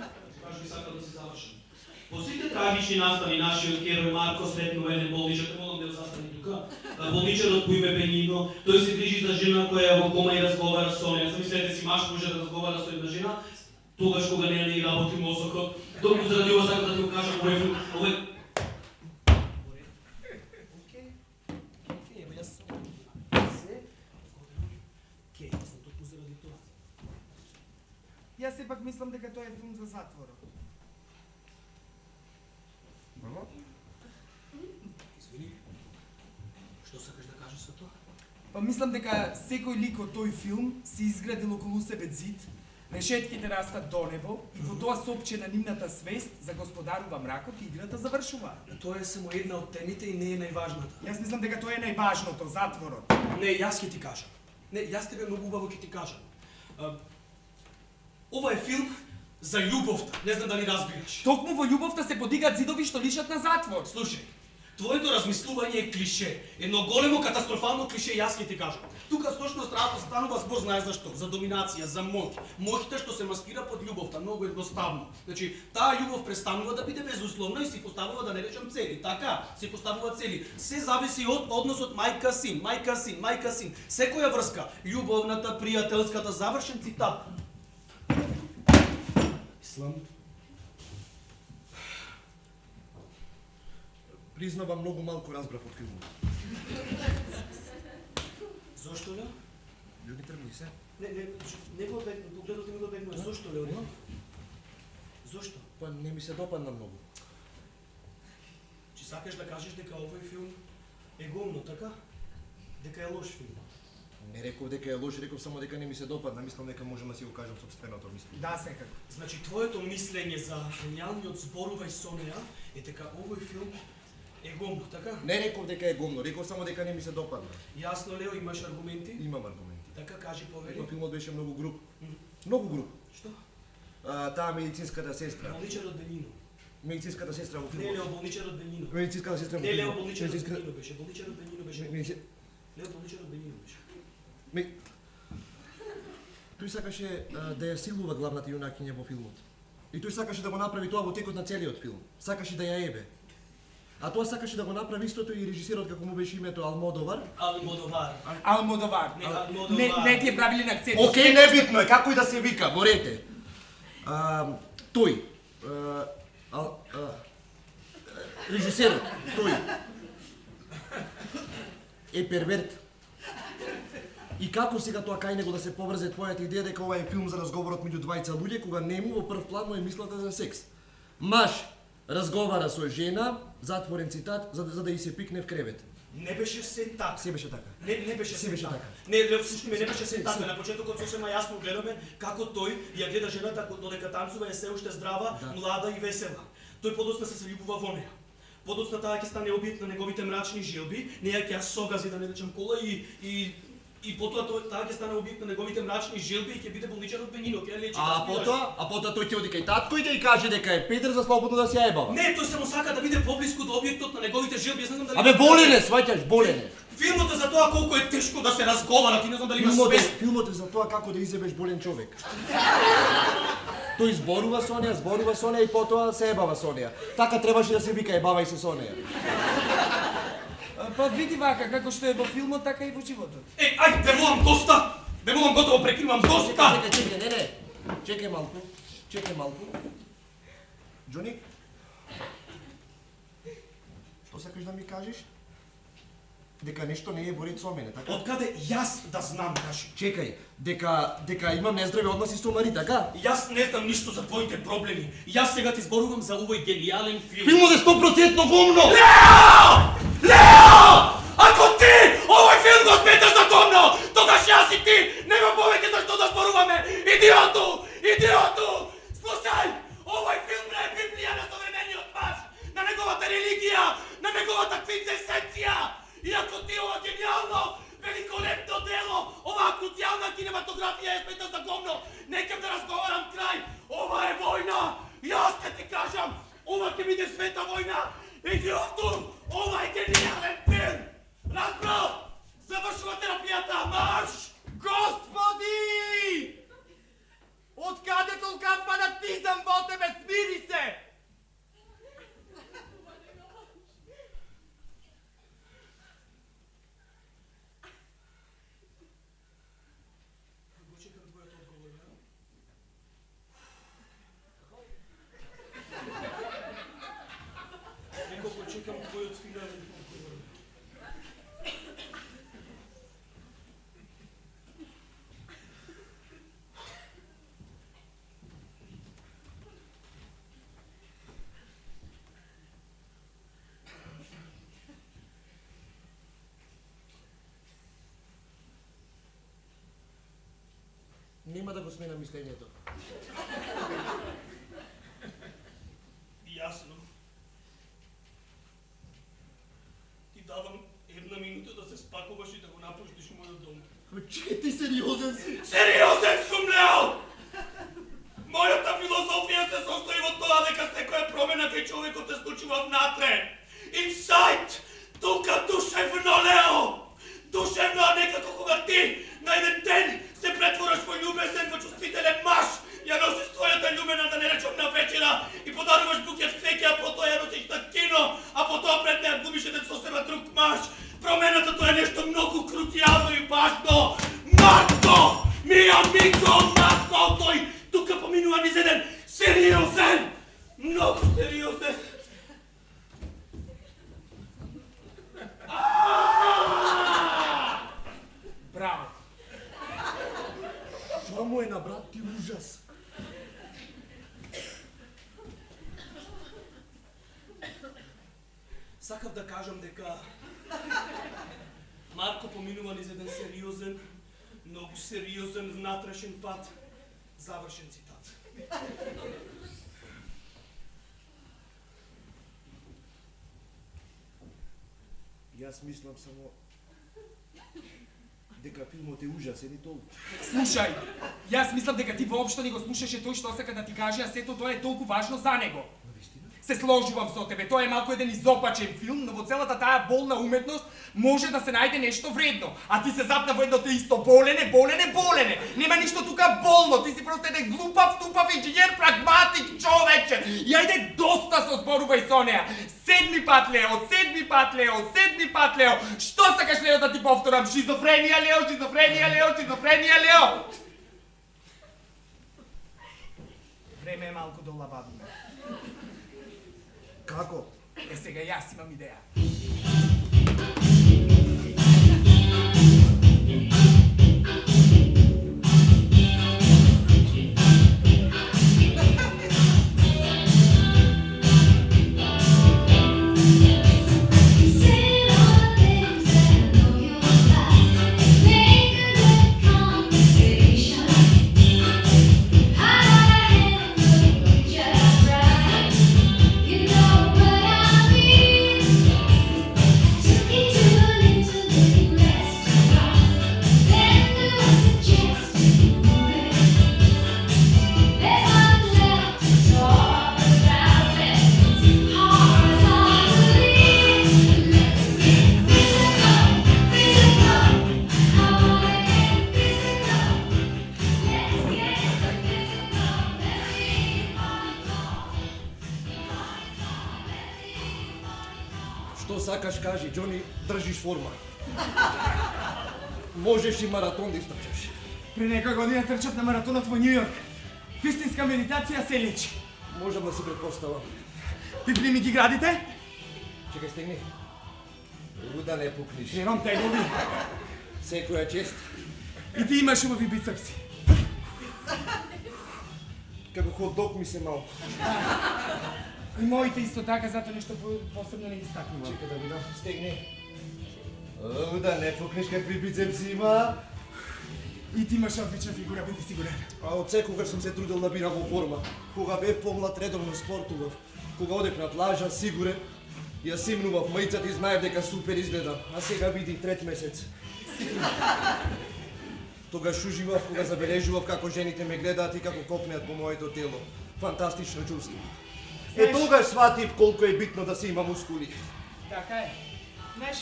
кажи сакам да се завршам. Во сите трагични настави нашиот герој Марко сретнува еден болничар, те молам да ја застани тука. Болничарот по име Бенино, тој се грижи за жена која е во кома и разговара со неја. Замислете си, маж може да разговара со една жена, тогаш кога неја не и работи мозокот. Токму заради ова сакам да ти го кажам, овој Јас сепак мислам дека тоа е филм за затворот. Извини. Што сакаш да кажеш со тоа? Па мислам дека секој лик од тој филм се изградил околу себе зид, решетките растат до небо и во тоа сопчена нивната свест за господарува мракот и играта завршува. Тоа е само една од темите и не е најважната. Јас мислам дека тоа е најважното, затворот. Не, јас ќе ти кажам. Не, јас тебе многу убаво ќе ти кажам. Ова е филм за љубовта. Не знам дали разбираш. Токму во љубовта се подигат зидови што лишат на затвор. Слушај, твоето размислување е клише. Едно големо катастрофално клише, јас ќе ти кажам. Тука всушност станува збор, знаеш зашто? За доминација, за моќ. Моќта што се маскира под љубовта, многу едноставно. Значи, таа љубов престанува да биде безусловна и си поставува, да не речам, цели. Така, си поставува цели. Се зависи од односот мајка-син, мајка-син, мајка-син. Секоја врска, љубовната, пријателската, завршен цитат. Ислам. Признавам, многу малку разбрав од филмот. Зошто, Лео? Луѓе тргни се. Не го бегна, погледот ми го бегна. Зошто, Лео? Зошто? Па не ми се допадна многу. Чи сакаш да кажеш дека овој филм е гомно, така? Дека е лош филм? Не реков дека е лош, реков само дека не ми се допадна. Мислам дека можам да си го кажам сопственото мислење. Да, секако. Значи, твоето мислење за гениалниот зборувај со неа е дека овој филм е гомно, така? Не реков дека е гомно, реков само дека не ми се допадна. Јасно, Лео, имаш аргументи? Имам аргументи. Така, кажи повели. Во филмот беше многу груб. Многу груб. Што? Таа медицинската сестра. Болничарот Бенино. Медицинската сестра во Не, филмот. Лео, болничарот Бенино. Медицинската сестра во Не, Лео, филмот. болничарот Медицинска- Бенино беше. Болничарот Бенино беше. Лео, болничарот Бенино беше. Тој сакаше да ја силува главната јунакиња во филмот. И тој сакаше да го направи тоа во текот на целиот филм. Сакаше да ја ебе. А тоа сакаше да го направи истото и режисерот, како му беше името, Алмодовар. Алмодовар. Алмодовар. Не, Алмодовар. Не ти е правилен акцент. Океј, небитно е, како и да се вика, борете. Тој, режисерот, тој е перверт. И како сега тоа кај него да се поврзе твојата идеја дека ова е филм за разговорот меѓу двајца луѓе кога нему во прв план му е мислата за секс. Маж разговара со жена, затворен цитат, за да ја се пикне в кревет. Не беше се така. Се беше така. Не беше Се се беше така. така. Не, Лео, слушай ме, не беше се така. На почетокот сосема јасно гледаме како тој ја гледа жената додека танцува е се уште здрава, млада и весела. Тој подоцна се заљубува во неа. Подоцна таа ќе стане објект на неговите мрачни желби, неја ќе ја согази, да не речем, кола и потоа таа ќе стане објект на неговите мрачни желби и ќе биде болничарот Бенино, ќе ја лечи. А потоа тој ќе оди кај татко и да ја каже дека е педер за слободно да се ебава. Не, тој само сака да биде поблиску до објектот на неговите желби. Јас не знам дали Абе болен е, сваќаш, болен е. Филмот е за тоа колку е тешко да се разговара, ти не знам дали имаш свест. Филмот е за тоа како да изебеш болен човек. Тој зборува со неа и потоа се ебава со неа. Така требаше да се вика ебавај се со неа. Па види вака, како што е во филмот, така и во животот. Ајде, те молам доста! Те молам готово, прекинувам доста! Чекај, не. Чекај малку. Џони? Што сакаш да ми кажеш? Дека нешто не е во ред со мене, така? Откаде јас да знам, кажи? Чекај, дека имам нездрави односи со Мари, така? Јас не знам ништо за твоите проблеми. Јас сега ти зборувам за овој гениален филм. Филмот е 100% гумно! Лео! Ако ти овој филм го сметаш за гомно, тогаш јас и ти нема повеќе за што да зборуваме. Идиоту! Слушај, овој филм не е Библија на современиот маж, на неговата религија, на неговата квинтесенција. Иако ти ова гениално, великолепно дело, оваа круцијална кинематографија е сметаш за гомно, некам да разговарам крај. Ова е војна. Јас те ти кажам, ова война идиоту овај гениален филм. Разбрал? Завршува терапијата, марш! Господи! Откаде толка фанатизам во тебе, смири се! Чекам твојот одговор, ја? Неколку чекам твојот финален одговор. Нема да го сменам мислењето. Јасно. Ти давам една минута да се спакуваш и да го напуштиш мојот дом. Чекај, ти сериозен си? Сериозен сум, Лео! Мојата филозофија се состои во тоа дека секоја промена кај човекот се случува внатре. Инсайд! Тука душевно, Лео! Душевно, а некако кога ти на еден ден се претвораш во љубезен, во чувствителен маж, ја носиш твојата љубена, да не речам, на вечера и подаруваш букет цвеќе, а потоа ја носиш на кино, а потоа пред неја губиш еден сосема друг маж. Промената тоа е нешто многу круцијално и важно. Марко! Ми амиго, Марко! Тој тука поминува низ еден сериозен, многу сериозен. Браво! Што му е на брат ти ужас? Сакав да кажам дека Марко поминува низ еден сериозен, многу сериозен внатрешен пат. Завршен цитат. Јас мислам само дека филмот е ужасен и толку. Слушај, јас мислам дека ти воопшто не го слушаше тој што сака да ти каже, а сето тоа е толку важно за него. Се сложувам со тебе, тоа е малку еден изопачен филм, но во целата таа болна уметност може да се најде нешто вредно. А ти се запна во едно те исто болене. Нема ништо тука болно, ти си просто еден глупав, тупав инженер, прагматик човече. И ајде доста со зборувај со неа. Седми пат, Лео. Што сакаш, Лео, да ти повторам? Шизофренија, Лео. Време е малку да олабавиме. Како? Е, сега јас имам идеја. Што сакаш кажи, Џони, држиш форма. Можеш и маратон да истрчаш. Pre neka godina trčав на маратонот во Њу Јорк. Вистинска медитација се лечи. Можам да се предпоставам. Ти прими ги градите? Чекај, стегни. Да не пукниш. Немам тегови. Секоја чест. И ти имаш убави бицепси. Како хот-дог ми се малку. И моите исто така, затоа нешто посебно не ги стакнувам. Чекај да видам. Стегни. Да не пукниш, какви бицепси има. И ти имаш одлична фигура, биди сигурен. А од секогаш сум се трудел да бидам во форма. Кога бев помлад, редовно спортував. Кога одев на плажа, сигурен, ја симнував мајцата и знаев дека супер изгледам. А сега види трет месец. Тогаш уживав кога забележував како жените ме гледаат и како копнеат по моето тело. Фантастично чувство. Е, тогаш сватив колку е битно да се има мускули. Така е. Знаеш,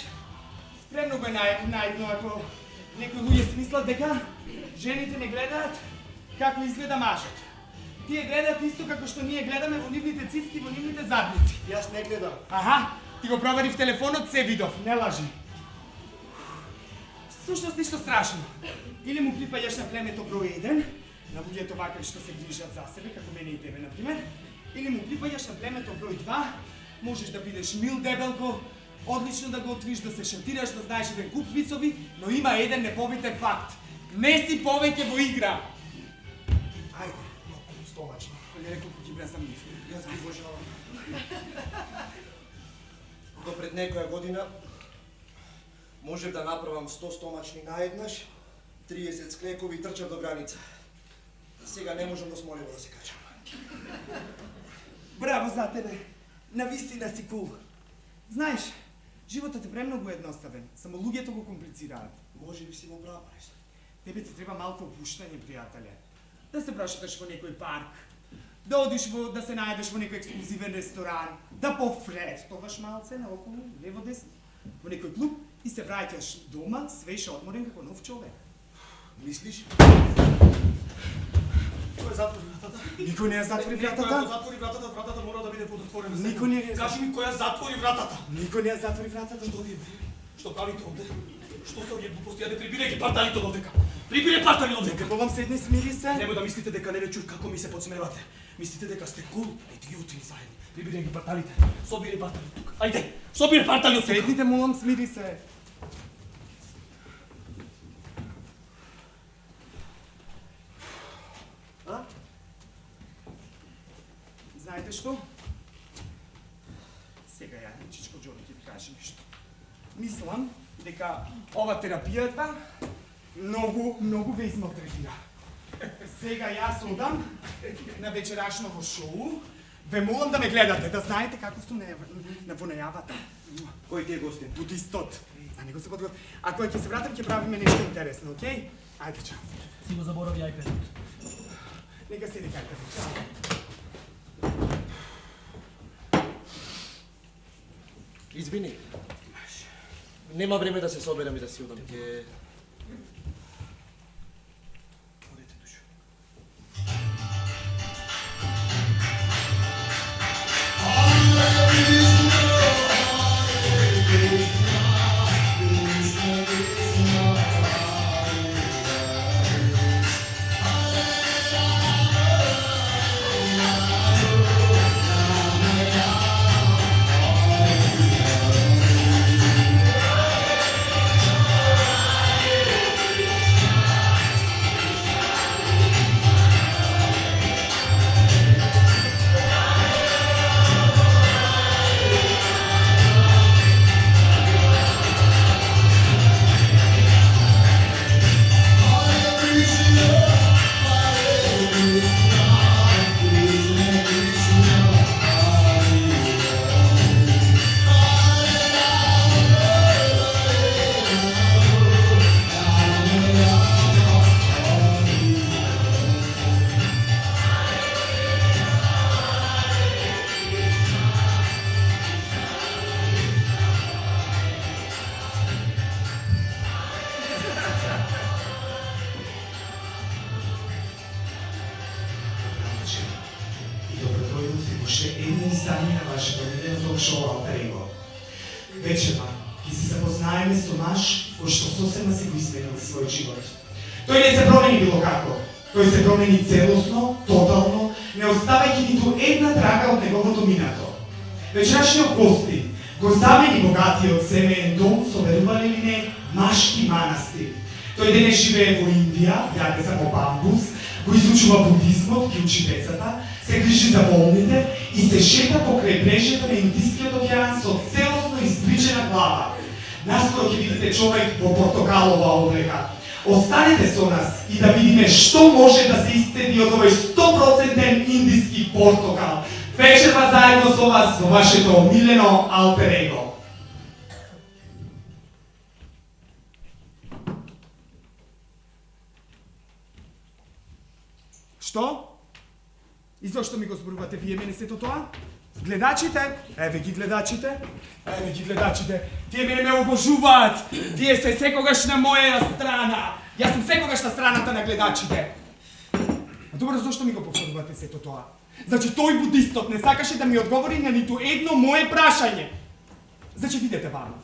спремно го е наедно, ако некои луѓе смислат дека жените не гледаат како изгледа мажот. Тие гледаат исто како што ние гледаме во нивните цицки, во нивните задници. Јас не гледам. Аха, ти го провери в телефонот, се видов, не лажи. Всушност ништо страшно. Или му припаѓаш на племето број 1, на луѓето вакви што се грижат за себе, како мене и тебе, например, или му припаѓаш на племето број 2, можеш да бидеш мил дебелко, одлично да го отвиш, да се шатираш, да знаеш еден куп вицови, но има еден непобитен факт. Не си повеќе во игра. Ајде, малку стомачно. Кој рекол кој ти брезам нив? Јас ги обожавам. До пред некоја година можев да направам 100 стомачни наеднаш, 30 склекови и трчав до граница. Сега не можам до Смолево да се качам. Браво за тебе! Навистина си кул. Знаеш, животот е премногу едноставен, само луѓето го комплицираат. Може би си во право, Ресо. Тебе ти треба малку опуштање, пријателе. Да се прошеташ во некој парк, да одиш да се најдеш во некој ексклузивен ресторан, да пофлертоваш малце наоколу, лево десно, во некој клуб и се враќаш дома, свеж одморен како нов човек. Мислиш? Кој затвори вратата? Никој не ја затвори вратата. Кој затвори вратата, вратата мора да биде подотворена. Никој не ја Кажи ми која затвори вратата? Никој не ја затвори вратата. Што ви Што правите овде? Што се овие глупости? Јаде прибире ги парталите овдека. Прибире партали овдека. Молам седни, смири се. Немој да мислите дека не ве чув како ми се подсмевате. Мислите дека сте кул, идиоти заедни. Прибире ги парталите. Собире партали тука. Ајде, собире партали од тука. Седните, молам, смири се. А? Знаете што? Сега ја, Чичко Џоро, ќе ви кажи нешто. Мислам дека ова терапијата многу ве измалтретира. Сега јас одам на вечерашново шоу, ве молам да ме гледате, да знаете како сум во најавата. Кој ти е гостин? Будистот. За него се подготвив. А кога ќе се вратам ќе правиме нешто интересно, окей? Ајде, чао. Си го заборави ајпедот. Нека седи кај тебе. Чао. Извини. Нема време да се соберам и да си одам. Ќе... Одете, Душо. уште едно издание на вашето милено ток-шоу Алтер Его. Вечерва ќе се запознаеме со наш кој што сосема се го изменил свој живот. Тој не се промени било како. Тој се промени целосно, тотално, не оставајќи ниту една трага од неговото минато. Вечерашниот гостин го замени богатиот семеен дом со верували или не машки манастир. Тој денес живее во Индија, јаде само бамбус, го изучува будизмот, ги учи децата, се грижи за болните и се шета покрај брежето на Индискиот океан со целосно избличена глава. Наскоро ќе видите човек во портокалова облека. Останете со нас и да видиме што може да се исцеди од овој 100% индиски портокал. Вечерва заедно со вас во вашето омилено Алтер Его. Што? И зошто ми го зборувате вие мене сето тоа? Гледачите, еве ги гледачите, еве ги гледачите. Тие мене ме обожуваат. Тие се секогаш на моја страна. Јас сум секогаш на страната на гледачите. А добро, зошто ми го повторувате сето тоа? Значи тој будистот не сакаше да ми одговори на ниту едно мое прашање. Значи видете вама.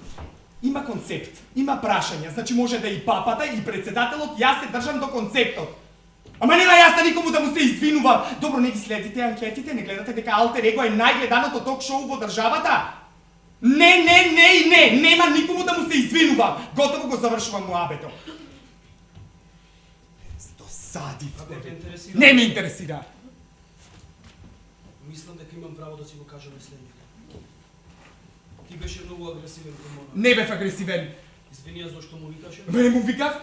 Има концепт, има прашања, значи може да и папата и председателот, јас се држам до концептот. Ама нема јас да никому да му се извинувам. Добро, не ги следите анкетите, не гледате дека Алтер Его е најгледаното ток-шоу во државата? Не, нема никому да му се извинувам. Готово го завршувам муабето. Досадив Ако те тебе. интересира, Не ме интересира. мислам дека имам право да си го кажам следното. Ти беше многу агресивен кон Мона. Не бев агресивен. Извини, а зошто му викаше? Мене му викав?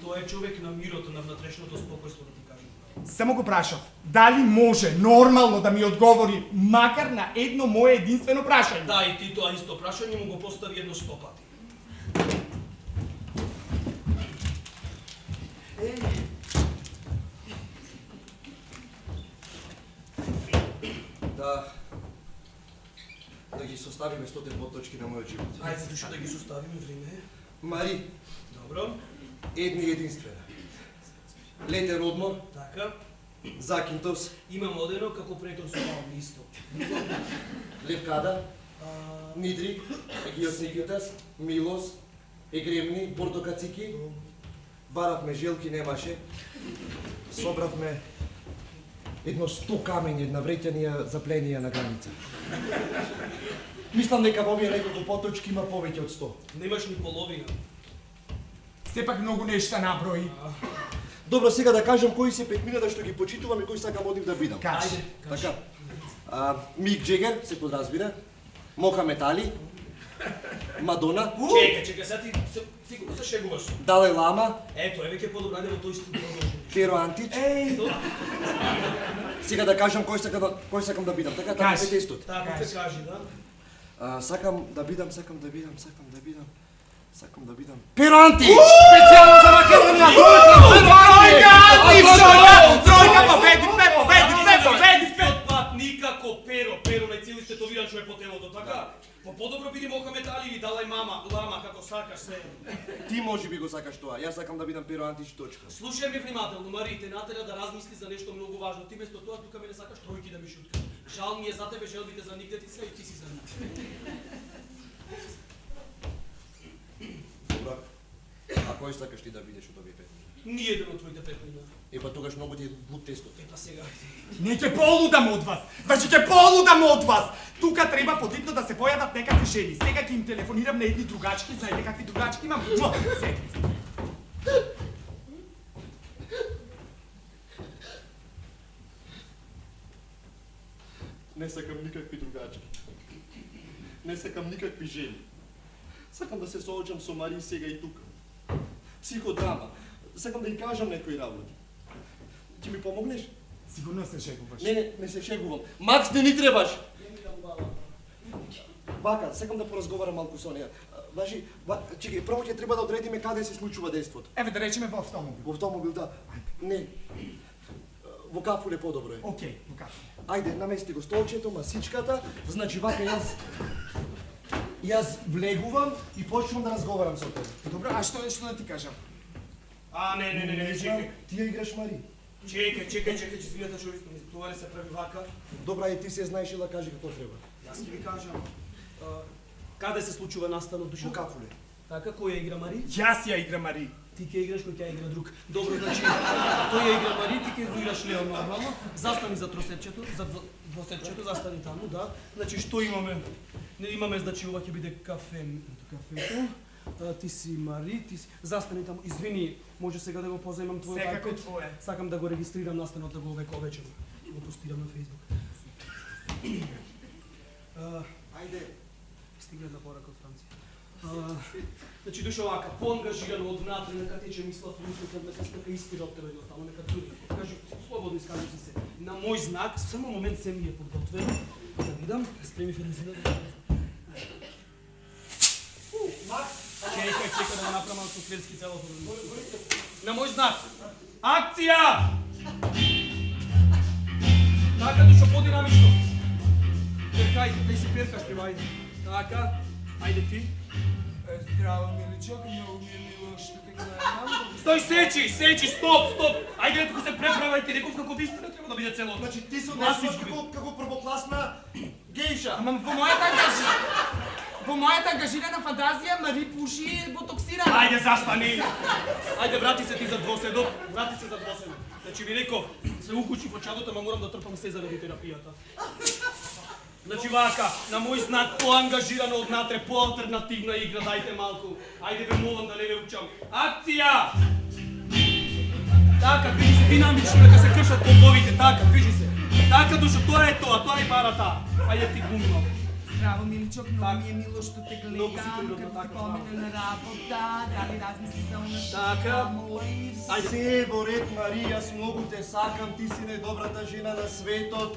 Тоа е човек на мирото, на внатрешното спокојство, да ти кажам. Само го прашав, дали може нормално да ми одговори макар на едно мое единствено прашање? Да, и ти тоа исто прашање му го постави едно 100 пати. Да ги составиме 100 подточки на мојот живот. Ајде, душо да ги составиме време. Мари, Добро. една и единствена. Летен одмор, Така. Закинтос, Имам одено како претор со Павле исто. Левкада, А, Нидри, Егиот Никитас, Милос, Егремни, Портокацики. Баравме желки, немаше. Собравме едно 100 камења, една вреќанија за пленија на граница. Мислам дека во овие неколку поточки има повеќе од 100. немаш ни половина. Сепак многу нешта наброи. Добро, сега да кажам кои се 5 минута што ги почитувам и кои сакам од нив да бидам. Кажи. Ајде, кажи. Така. Мик Джегер, се подразбира. Мохамед Али. Мадона. Чекај, сега ти сигурно се шегуваш. Далај Лама. Ето, еве ќе подобро ајде во тој студио. Перо Антич. Сега да кажам кој сакам да бидам. Така, така Кажи. е тестот. Така ќе кажи, да? Сакам да бидам. Перо Антич! Специјално за Македонија! Тројка, Тројка, победи! Истиот пат никако Перо на цели стетовиран човек по телото, така? Подобро биди Мохамед Али или Далај Лама, како сакаш се. Ти може би го сакаш тоа. Јас сакам да бидам Перо Антич, точка. Слушај ме внимателно, Мари, те натера да размисли за нешто многу важно. Ти место тоа тука ме не сакаш тројки да ми шуткаш. Жал ми е за тебе, желбите за нигде ти се и ти си за нигде. Добра. А кој сакаш ти да бидеш од овие 5 минути? Ни еден од твоите 5 минути. Епа тогаш многу ти е глуп тестот. Епа сега. Не ќе полудам од вас. Значи ќе полудам од вас. Тука треба подитно да се појават некакви жени. Сега ќе им телефонирам на едни другачки, знаете какви другачки имам? Сега. Не сакам никакви другачки. Не сакам никакви жени. Сакам да се соочам со Мари сега и тука. Психодрама. Сакам да им кажам некои работи. Ти ми помогнеш? Сигурно се шегуваш. Не се шегувам. Макс, не ни требаш! Вака, сакам да поразговарам малку со неја. Важи, чекај, прво ќе треба да одредиме каде се случува дејството. Еве да речеме во автомобил. Во автомобил, да. Не. Во кафуле подобро е. Океј, во кафе. Ајде, намести го столчето, масичката, значи вака јас влегувам и почнувам да разговарам со тебе. Добро, а што да ти кажам? Не, чекај. Ти ја играш Мари. Чекај, извинете човек, тоа не се прави вака. Добра, и ти се знаеш да кажи како треба. Јас ќе ви кажам. Каде се случува настанот душо? Во кафуле. Така, кој ја игра Мари? Јас ја играм Мари. Ти ќе играш, кој ќе игра друг. Добро, значи, тој ја игра Мари, ти ќе го играш Лео нормално. Застани за тросечето, за двосечето, застани таму, да. Значи, што имаме? Не имаме, значи, ова ќе биде кафето. Ти си Мари, ти си... Застани таму. Извини, може сега да го позаимам твојот Секако iPad? твое. Сакам да го регистрирам настанот да го овековечам. Го постирам на Facebook. Ајде. Стигна една порака од Франција. Значи дошо вака, поангажирано од внатре, нека тече мисла флушника, нека испира од тебе едноставно, нека цури. Кажи, слободно искажи се. На мој знак, само момент се ми е подготвено. Да видам, спреми ферензината. Макс, Чекај да го направам со светски целото. на мој знак. Акција! Така дошо подинамично. Дай си перкаш, пивай. Така, айде ти. Здраво, миличок, много ми е мило, ще те гледам. Стой, сечи, стоп! Айде, тук се преправайте, неков како вистина треба да биде цело. Значи ти се Гласиш однесуваш како првокласна гейша. Ама во мојата ангажирана фантазија Мари пуши ботоксирана. Ајде, застани! Ајде, врати се ти за двоседот. Значи ви реков, се укучи по чадото, ама морам да трпам се заради терапијата. Значи вака, на мој знак поангажирано однатре, поалтернативна игра, дајте малку. Ајде ве молам да не ве учам. Акција! Така, движи се динамично, нека се кршат бомбовите, така, движи се. Така, душо, тоа е и парата. Ајде ти гумно. Здраво, миличок, много ми е мило што те Много си гледам, природно, като така, ти помине на работа, дали размисли за оно што Така. молиш. Ајде. Се во ред, Мари, јас многу те сакам, ти си најдобрата жена на светот.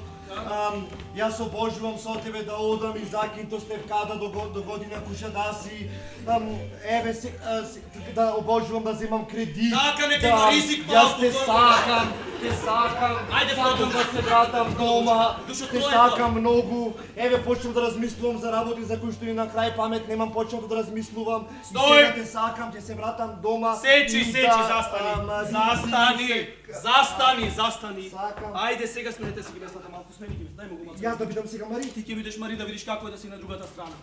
Јас обожувам со тебе да одам и закинто Стевкада до година куша да си. Еве се да обожувам да земам кредит. Така, нека има ризик Јас малку, те тоа. сакам. Ајде, Сакам продолжи. да се вратам дома. Душо, Те тоа е сакам многу. Еве почнам да размислувам за работи за кои што и на крај памет немам, почнам да размислувам. И Стој! сега те сакам, ќе се вратам дома. Сечи, и застани. Сакам. Ајде, сега сменете си ги местата малку, смени ги, дај му го мацка. Јас да видам сега Мари. Ти ќе видиш, Мари, да видиш како е да си на другата страна.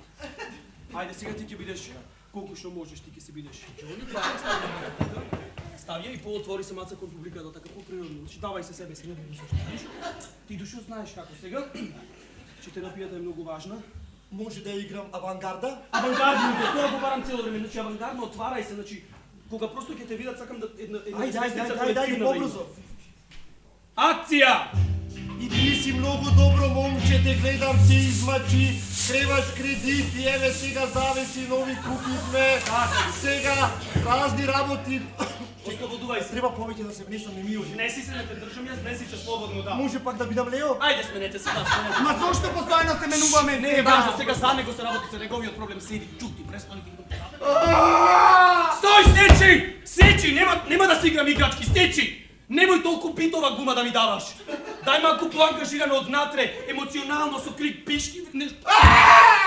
Ајде, сега ти ќе бидеш, колку што можеш, ти ќе си бидеш. Джони, ставија и поотвори се маца кон публиката, така поприродно. Значи, давај се себе си, не да слушаш. Ти душо знаеш како сега, че терапијата е многу важна. Може да играм авангарда? Авангардно, тоа го барам цело време, значи авангардно, отварај се, значи кога просто ќе те видат, сакам да една известница Ајде, колективна да има. побрзо. Акција! И ти си многу добро момче, те гледам се измачи, требаш кредит и еве сега завеси нови купивме. Сега разни работи. Ослободувај се. Треба повеќе да се внесам, не ми оди. Не си се не те држам, јас не си се слободно да. Може пак да бидам Лео? Ајде сменете се, да, сменете. Ма зошто постојано се менуваме? Не е важно, сега за него се работи, за неговиот проблем седи, чути, престани ги. Стој, сечи, нема да си играм играчки, сечи. Немој толку битова гума да ми даваш. Дај малку поангажирано однатре, емоционално со крик пишки, нешто.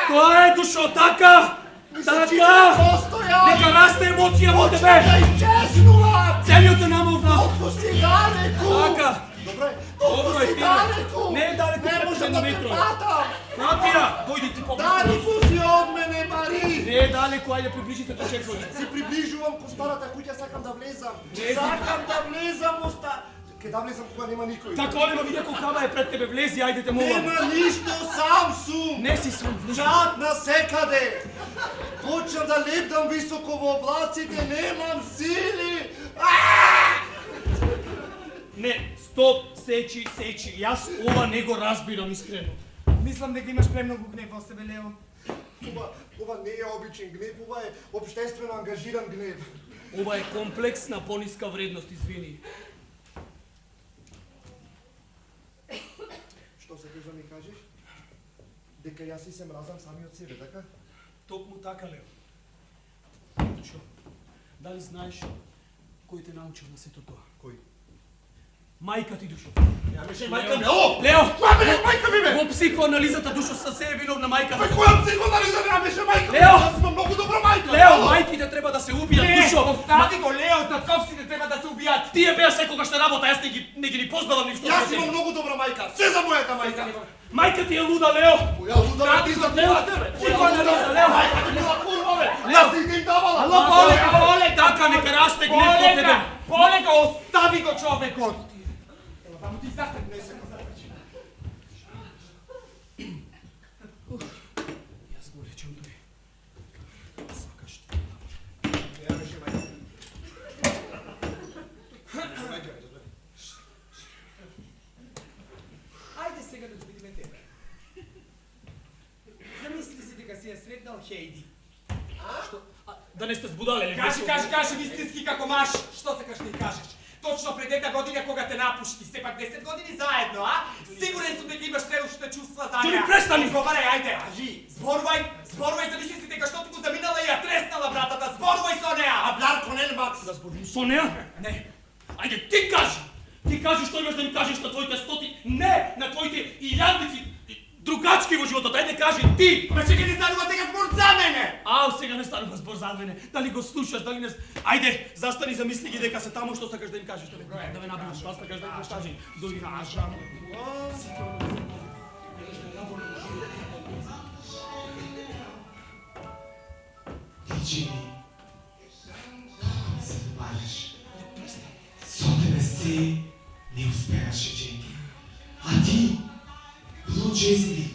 Тоа е душо, така! Нека расте емоција во тебе! Изчезнува! Целиот е намовна! Колку си далеку! Така! Добре, Добро колку е, си ти далеку! не е далеку, Не пред може да те метро. патам! Натија, дојди ти побрзо. Далеку си од мене, Мари! Не е далеку, ајде приближи се до чеколи. Се приближувам кон старата куќа, сакам да влезам. Влези. Сакам да влезам во Ке да влезам кога нема никој. Како нема видя колкава е пред тебе, влези, ајде те молам. Нема ништо, сам сум. Не си сам, влези. Чат на секаде. Почнам да лепдам високо во облаците, немам сили. Не, стоп, сечи. Јас ова не го разбирам искрено. Мислам дека имаш премногу гнев во себе, Лео. Ова не е обичен гнев, ова е општествено ангажиран гнев. Ова е комплекс на пониска вредност, извини. Што се кажа ми кажеш? Дека јас си се мразам сами од себе, така? Токму така, Лео. Душо, дали знаеш кој те научил на сето тоа? Кој? Мајка ти, Душо. Ја беше Лео, мајка ми. О! Лео! Која беше мајка ми, бе? Во психоанализата, Душо, са се е виновна мајката. Која психоанализа не беше мајка? Лео! Јас имам многу добра мајка. Лео, мајките треба да се убијат, Не, Душо. остави го, Лео, татковците треба да се убијат. Тие беа секогаш на работа, јас не ги ни познавам ништо. Јас имам многу добра мајка. Се за мојата мајка. Мајка ти е луда, Лео. Која луда ти за твојата, бе? Психоанализа, Лео. Мајка ти била курва, бе. Јас ти им давала. Ало, полека, Така, нека расте гнев во тебе. полека, остави го човекот. Ево, таму ти застани, не се позапречи. Јас го речем тој. Сакаш ти. Ја беше мајка. Ајде сега да видиме тебе. Замисли си дека си ја сретнал Хейди. Што? Да не сте збудале, Кажи вистински како маш. Што сакаш да ја кажеш? Точно пред една година кога те напушти, сепак 10 години заедно, а? Сигурен сум дека имаш се уште чувства за неа. Тони, престани! Говорај, ајде, кажи. Зборувај, замисли си дека што ти го заминала и ја треснала братата. Зборувај со неа. А Бларко не Макс. Да зборувам со неа? Не. Ајде, ти кажи! Ти кажи што имаш да ми кажеш на твоите стоти, не на твоите илјадници другачки во животот. работа, дај да кажи ти! Ма чекай, не станува сега збор за мене! Ау, сега не станува збор за мене. Дали го слушаш, дали не... Ајде, застани, замисли ги дека се таму, што сакаш да им кажеш, да ме набиваш, што сакаш да им кажеш. Дојди на наша. Ти, Джими, колко ми се добавяш. Со тебе се не успеваше, Джими. А ти, Блу Джезми,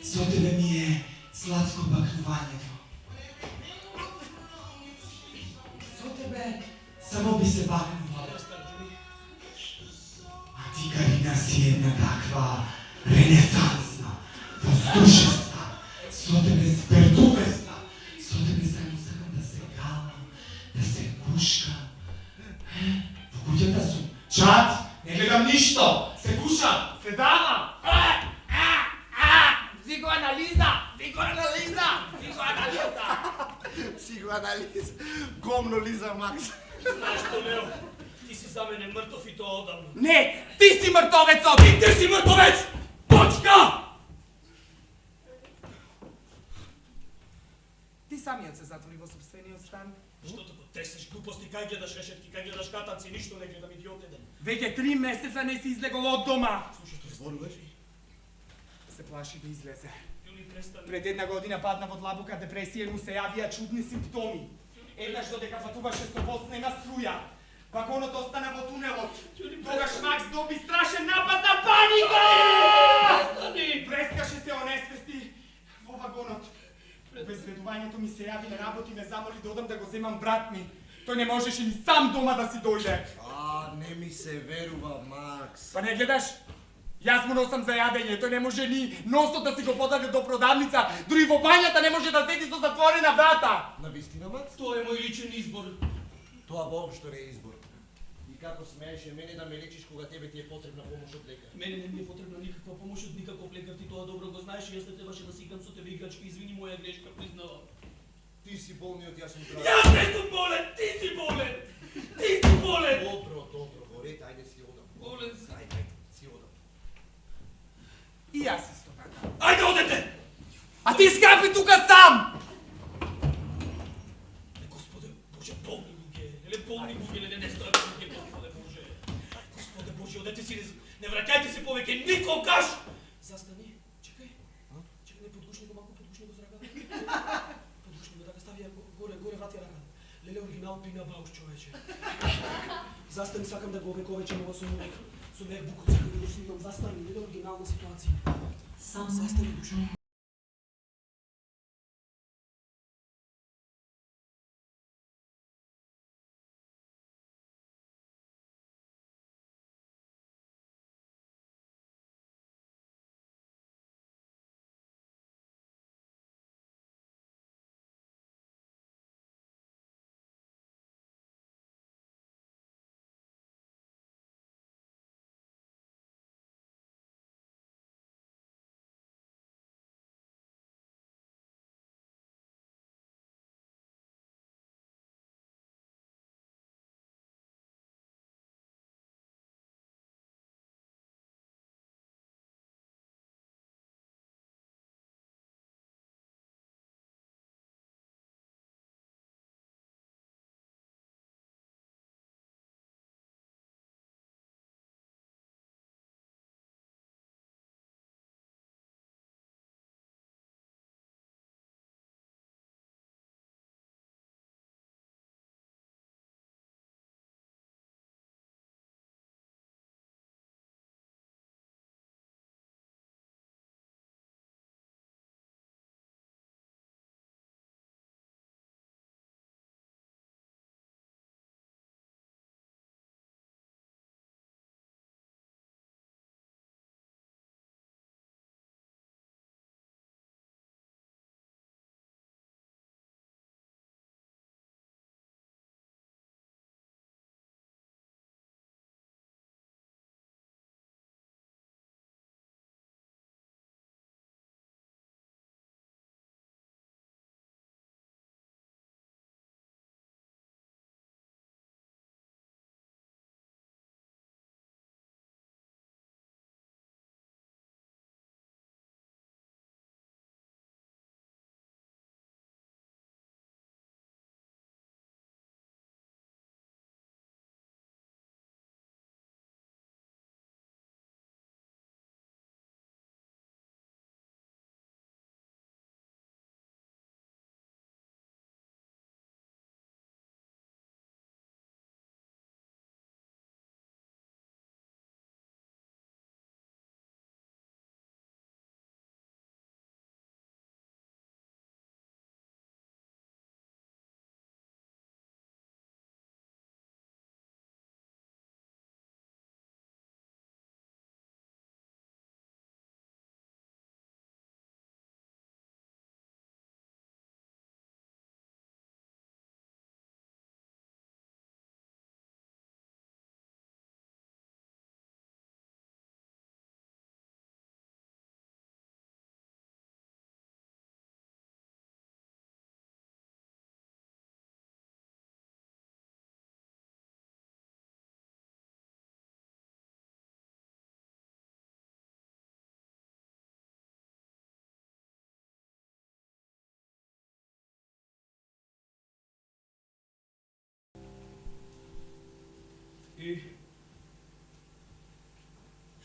со тебе ми е сладко бакнувањето. Со тебе само би се бакнувал. А ти, Карина, си една таква ренесансна, воздушевна, со тебе спертувесна, со тебе само сакам да се галам, да се кушкам. Во куќата сум. Чат, не гледам ништо, се кушам, се давам. Психоанализа! Психоанализа! Психоанализа! Психоанализ, гомно Лиза Макс. Знаеш што, Лео? Ти си за мене мртов и тоа одавно. Не! Ти си мртовецот! Ти си мртовец! Точка! Ти самиот се затвори во собствениот стан. Што го тесеш глупости, кај гледаш решетки, кај гледаш катанци, ништо не гледам, идиот еден. Веќе 3 месеца не си излегол од дома. Слушай, што Зборуваш? Се плаши да излезе. Јули, престани. Пред 1 година падна во длабока депресија и му се јавија чудни симптоми. Еднаш додека патуваше со вознена струја, вагонот остана во тунелот. Тогаш Макс доби страшен напад на паника! Прескаше се онесвести во вагонот. Обезведувањето ми се јави на работа и ме замоли да одам да го земам брат ми. Тој не можеше ни сам дома да си дојде. Не ми се верува, Макс. Па не гледаш? Јас му носам за јадење, тој не може ни носот да си го подаде до продавница, дури во бањата не може да седи со затворена врата. Навистина, Макс? Тоа е мој личен избор. Тоа воопшто не е избор. И како смееше мене да ме лечиш кога тебе ти е потребна помош од лекар? Мене не ми е потребна никаква помош од никаков лекар, ти тоа добро го знаеш и јас не требаше да си играм со тебе играчки, извини, моја грешка, признавам. Ти си болниот, јас сум здравиот. Јас не сум болен, ти си болен! Ти си болен! Добро, во ред, ајде си одам. Болен си. Ајде, си одам. И јас исто така. Ајде одете! А ти скапи тука сам! Господе Боже, болни луѓе, еле болни луѓе, еле не здрави луѓе, Господе Боже. Господе Боже, одете си, не враќајте се повеќе никогаш! Застани, чекај. Чекај, не подгушни го малку, подгушни го за раката. Подгушни го, така стави ја горе, врати ја раката. Леле оригинал Пина Бауш, човече. Застани, сакам да го овековечам ова со мек букот, сакам да го снимам. Застани, леле оригинална ситуација. Застани, душа.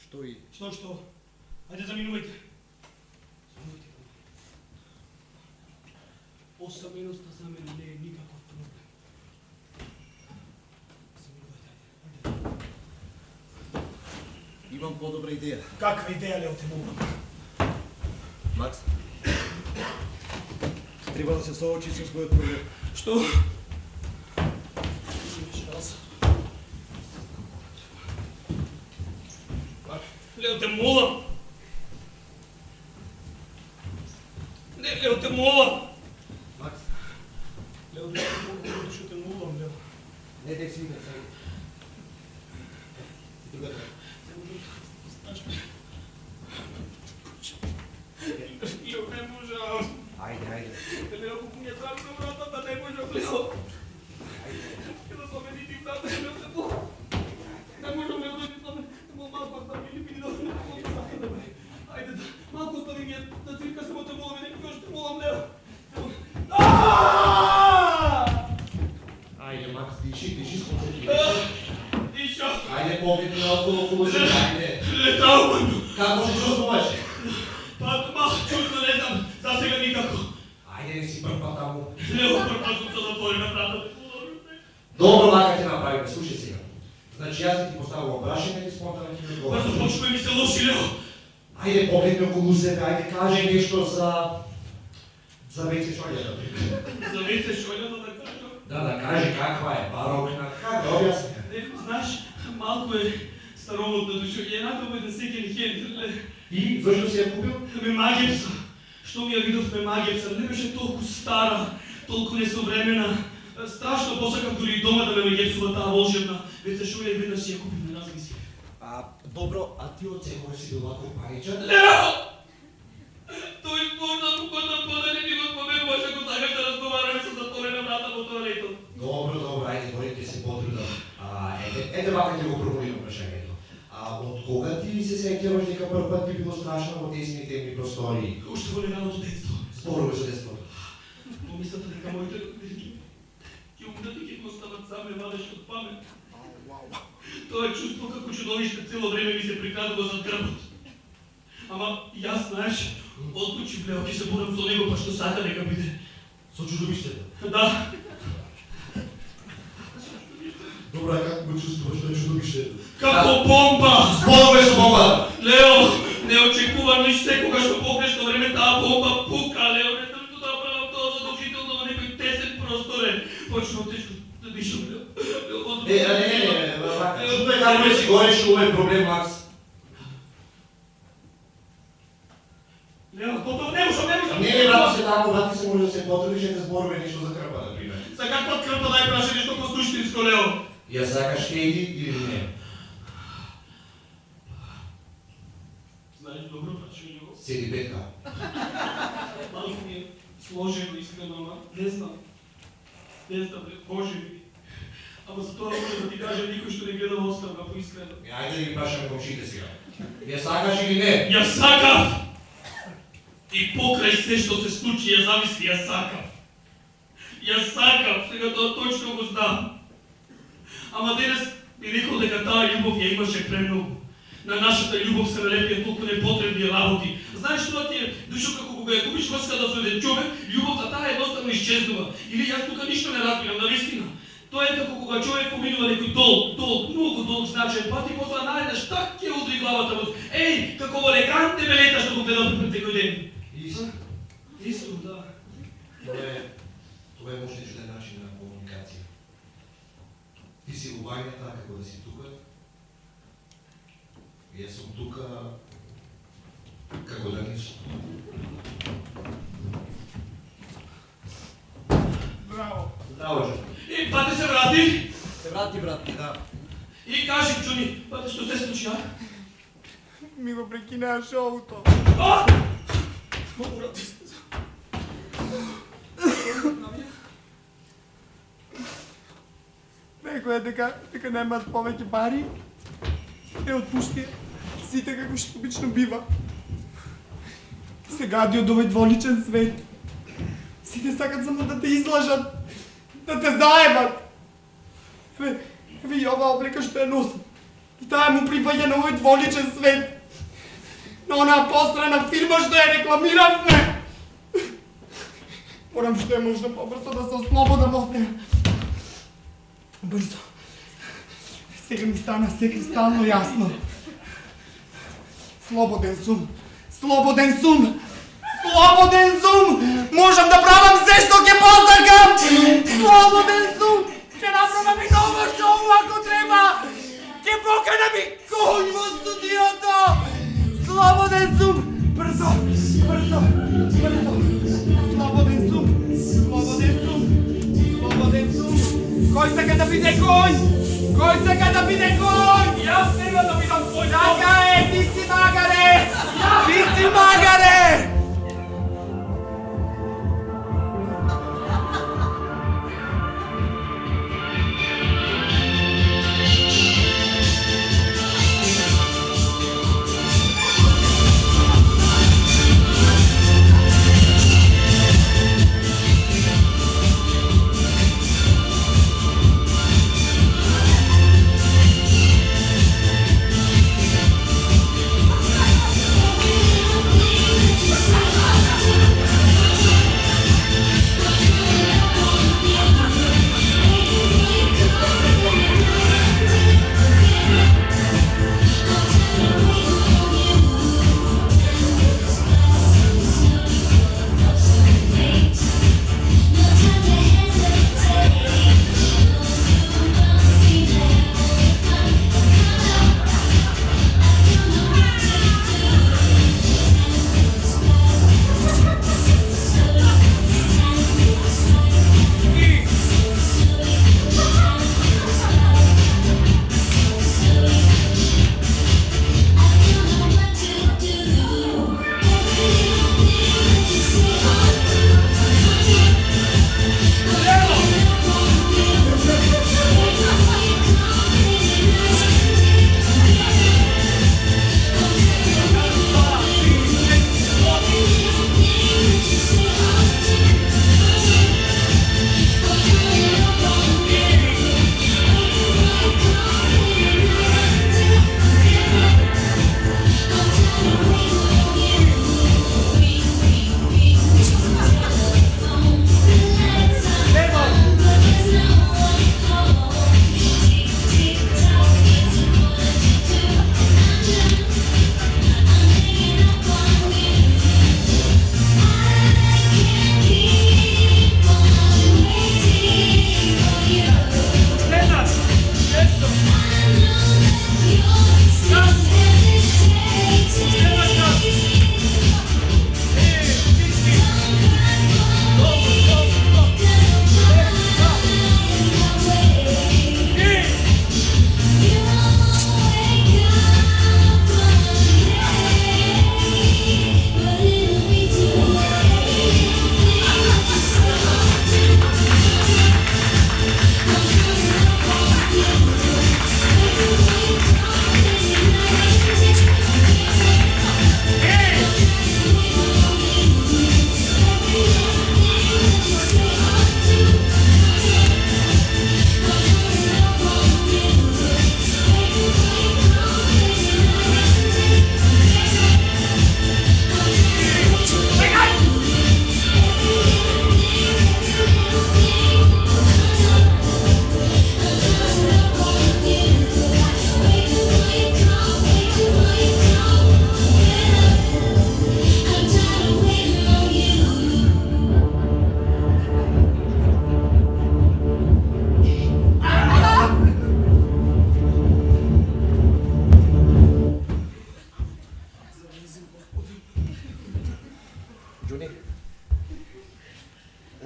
Што и? Што? Ајде заминувајте. Заминувајте. Осаменоста за мене не е никаков проблем. Заминувајте, ајде. Имам подобра идеја. Каква идеја, Лео, те молам? Макс, треба да се соочи со својот проблем. Што? Лео, те молам. Не, Лео, те молам. Макс, Лео, што те молам, Лео. не дек си иде, сега. Ти тука треба. Лео, не можам. Ајде. Лео, ако ми е трапи на вратата, не можам, Лео. Да се обедити в тата, Лео, те молам. Не можам, Лео, да ми стане. Малко остави ми Филипини, да не молам. Ајде, малко остави ми да цвирка само те молам, не još te молам, Leo. Ајде, Макс, диши, сконцентрирај се. Дишо. Ајде, погледни околу себе, ајде. Летаvam. Како се чувствуваш? Pa, čudno, ne znam, za svega nikako. Ајде, не си прв пат таму. Leo, prva sam se zatvorila vrata. Добро, вака ќе направиме, слушај сега. Значи, јас ти поставувам прашање и спонтано ќе ми одговориш. Brzo počuje mi se loši, Leo. Ајде, погледни околу себе, ајде, кажи нешто за веќе шољата. За веќе шољата да кажа. Да, кажи каква е, барокна, како да објасни. Знаеш, малко е старомодна душа. Еднакво е да секен хенд. И зашто си ја купил? Ме магепса. Што ми ја видов ме магепса. Не беше толку стара, толку несовремена. Страшно посакав дури и дома да ме магепсува таа волшебна. Веќе шоја и веднаш си ја купив, не размисли. Добро, а ти од секој си бил вако паричен? Лео! Тој можда му кој да подари ми го споменуваш ако сакаш да разговараме со затворена врата во тоалетот. Добро, ајде, мој ќе се потрудам. Ете вака ќе го пробудим прашањето. Од кога ти се сеќаваш дека прв пат ти било страшно во тесни темни простори? Уште во нераното детство. Зборуваме за детството. Помислата дека моите родители ќе умрат и ќе го остават сам ме вадеше од памет. Тоа чувство како чудовиште цело време ми се прикрадува зад грбот. Ама јас, знаеш, одлучив Лео ќе се борам со него, па што сака дека биде. Со чудовиштето? Да. Добро, а како го чувствуваш тоа чудовиштето? Како бомба! Зборуваме со бомба! Лео, неочекувано и секогаш во погрешно време таа бомба пука, Лео, не требно да правам тоа задолжително во некој тесен просторе. Почнав тешко да дишам, Лео. Не, чудно е како си го реши овој проблем, Макс. Лео, потоа не можам. Не, брат, се таму, врати се може да се потрудиш и да зборуваме нешто за крпа, например. За каква крпа дај праше нешто по-суштинско, Лео? Ја сакаш Хейди или не? Знаеш добро прашање го? Седи петка. Малко ми е сложено, искрено, ама не знам. Не знам, Боже ми. Ама за тоа може да ти кажа никој што не гледа оставка, поискрено. Ајде да ги прашаме комшите сега. Ја сакаш или не? Ја сакав! И покрај се што се случи, ја замисли, ја сакав. Ја сакав, сега тоа точно го знам. Ама денес ми рекол дека таа љубов ја имаше премногу. На нашата љубов се налепија толку непотребни работи. Знаеш што ти е, душо како кога ја губиш врската со еден човек, љубовта таа едноставно исчезнува. Или јас тука ништо не разбирам, навистина. Тоа е како кога човек поминува некој долг, многу долг значаен пат и после наеднаш так ќе удри главата во. Еј, како во лекантне мелета што го гледам пред некој ден. Исто, да. Тоа е може чуден начин на комуникација. Ти си во бањата како да си тука. Јас сум тука како да не сум. Браво. Здраво, жена. И пате се врати. Се врати, брат, да. И кажи, Чуни, пате што се случи, а? Ми го прекинаа шоуто. А! Колку врати сте? Рекоа дека немаат повеќе пари, е отпушти сите како што обично бива. Се гади од овој дволичен свет. Сите сакат само да те излажат, да те заебат. Еве и оваа облека што ја носам. Таа му припаѓа на овој дволичен свет. На онаа пострана фирма што ја рекламиравме. Морам што е можно побрзо да се ослободам од неа. Побрзо. Сега ми стана се кристално јасно. Слободен сум. Слободен сум. Слободен сум! Можам да правам се што ќе посакам! Слободен сум! Ќе направам и ново шоу ако треба! Ќе поканам и конј во студиото! Слободен сум! Брзо! Брзо! Брзо! Слободен сум! Слободен сум! Слободен сум! Кој сака да биде конј? Кој сака да биде конј? Јас нема да бидам конј! Така е! Ти си магаре! Ти си магаре!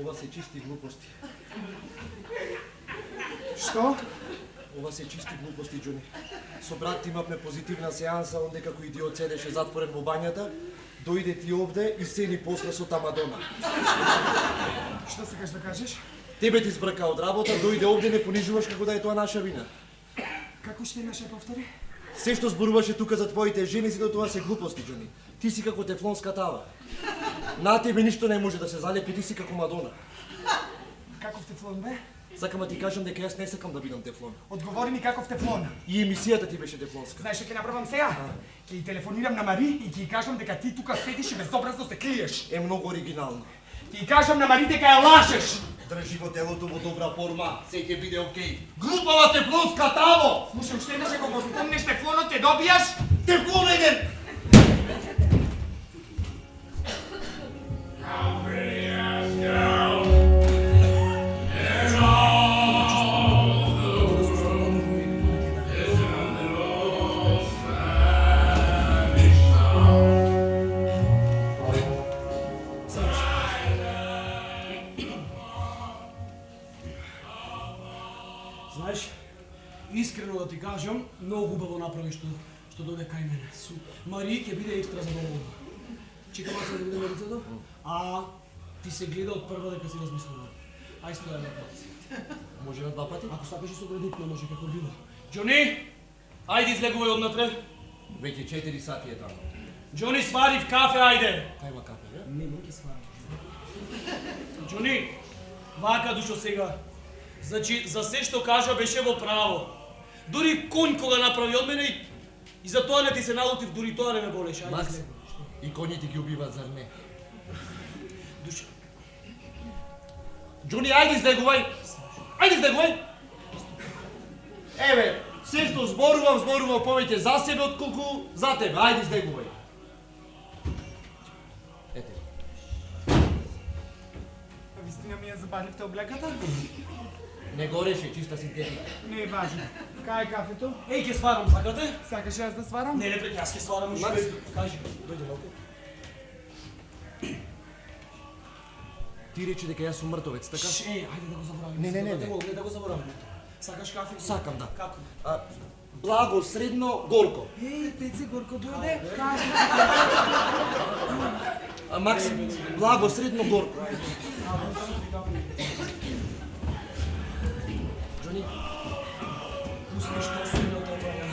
Ова се чисти глупости. Што? Ова се чисти глупости, Џуни. Со брат имавме позитивна сеанса, онде како идиот седеше затворен во бањата, дојде ти овде и се ни посла со та Мадона. Што сакаш да кажеш? Тебе ти збрка од работа, дојде овде не понижуваш како да е тоа наша вина. Како ще имаше повтори? Се што зборуваше тука за твоите жени, сите тоа се глупости, Џуни. Ти си како тефлонска тава. На тебе ништо не може да се залепи, ти си како Мадона. Каков тефлон бе? Сакам да ти кажам дека јас не сакам да бидам тефлон. Одговори ми каков тефлон. И емисијата ти беше тефлонска. Знаеш што ќе направам сега? Ќе ја телефонирам на Мари и ќе ја кажам дека ти тука седиш и безобразно се криеш. Е многу оригинално. Ќе ја кажам на Мари дека ја лажеш. Држи го телото во добра форма, се ќе биде окей. Глупава тефлонска таво! Слушай, уште еднаш ако го спомнеш тефлонот ќе добијаш. Тефлон еден! Знаеш, искрено да ти кажам, многу убаво направи што дојде кај мене. Мари ќе биде екстра задоволна. Чека маца да биде на лицето, а ти се гледа од прва дека си размислува. Ај стоја на пат. Може на 2 пати? Ако сакаш и со кредитно, може како било. Џони, ајде излегувај однатре. Веќе 4 сати е таму. Џони, свари в кафе, ајде. Кај има кафе, бе? Не ќе сварам. Џони, вака душо сега. Значи, за се што кажа беше во право. Дури конј кога направи од мене и за тоа не ти се налутив, дури тоа не ме болеше. Ајде, Макс, излегуваш. и коњите ги убиваат, зар не? Душа. Џони, ајде излегувај! Ајде излегувај! Еве, се што зборувам повеќе за себе отколку за тебе. Ајде излегувај! Ете. Вистина ми ја забавивте облеката? Не гореше, чиста синтетика. Не е важно. Кај е кафето? Еј, ќе сварам, сакате? Сакаш јас да сварам? Не, пред јас ќе сварам. Макс. Кажи, дојде малку. Ти рече дека јас сум мртовец, така? Еј, ајде да го забораваме. Не. Не да го забораваме. Сакаш кафе? Сакам, да. Како? Благо, средно, горко. Еј, Пеце, горко дојде. Кажи. Макс, благо, средно, горко. Џони, Пусти што се не отваја.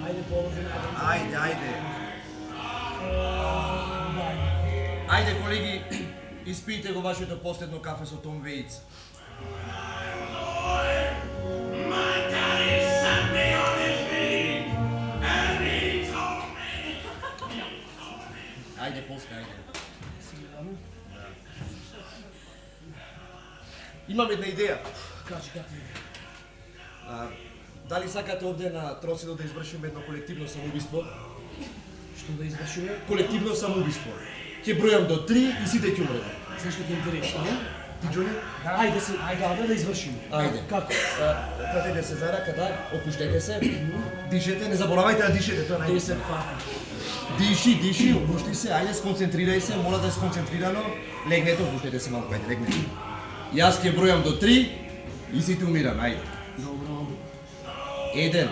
Ајде, положи на кафе. ајде. Ајде, колеги, испијте го вашето последно кафе со Том Вејц. Ајде, Полска, ајде. Имам една идеја. Кажи како е. Дали сакате овде на Троседо да извршиме едно колективно самоубиство? Што да извршиме? Колективно самоубиство. Ќе бројам до 3 и сите ќе умрете. Знаеш што ти е интересно, не? Ти, Џони? Ајде да извршиме. Ајде. Како? Тратете се за рака, да, опуштете се. Дишете, не заборавајте да дишете, тоа е 10 пати. Диши, опушти се, ајде сконцентрирај се, мора да е сконцентрирано. Легнете, опуштете се малку, ајде, легнете. Јас ќе бројам до 3 и сите умираме, ајде. Добро. 1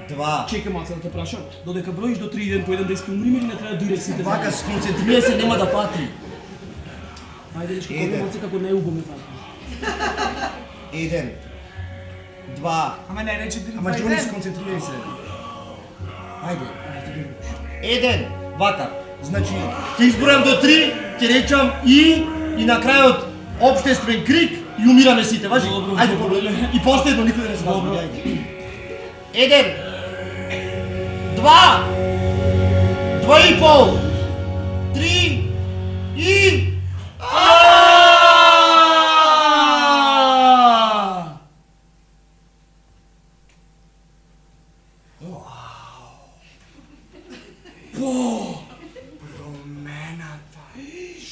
2 Чекай маца да те прашам. Додека броиш до 3 еден по еден да искумриме или на крај директ сите? Вака сконцентрирај се, нема да фати. Ајде нешко Еден. колку маца како не убоме фати. 1 2 Ама не рече ти Ама Џони, сконцентрирај се. Ајде. 1 Вака. Значи, ќе избројам до 3, ќе речам и на крајот општествен крик и умираме сите, важи? Добро, Ајде, добро. и последно, никој да не се Добро. разбуди, ајде. 1 2 2,5 3 и...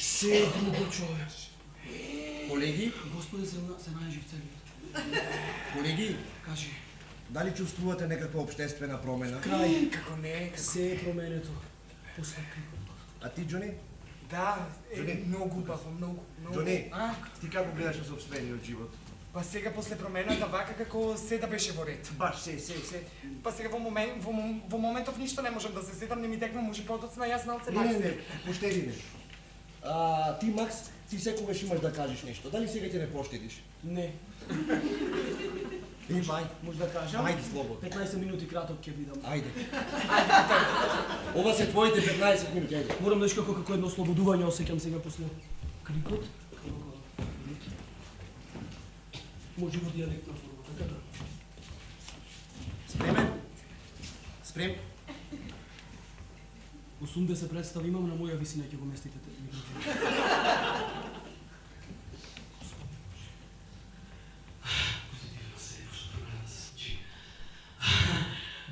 Се друго човек. Колеги, Господи, се најжив целиот. колеги, Кажи. дали чувствувате некаква општествена промена? Крај. Како не? Се е променето. После А ти, Џони? Да, Џони. многу убаво, многу. Џони, А? ти како гледаш на собствениот живот? Па сега после промената вака како се да беше во ред. Баш, се. Па сега во моментов ништо не можам да се сетам, не ми текна може подоцна, јас малце Не, поштеди не. Ти, Макс, ти секогаш имаш да кажеш нешто. Дали сега ќе не поштедиш? Не. Ајде. Може да кажам? Ајде, слободно. 15 минути краток ќе бидам. Ајде. Ова се твоите 15 минути, ајде. Морам да иш како едно ослободување осеќам сега после крикот. Може во диалектна форма, така да. Спремен? Спрем? 80 представи имам, на моја висина ќе го местите микрофонот.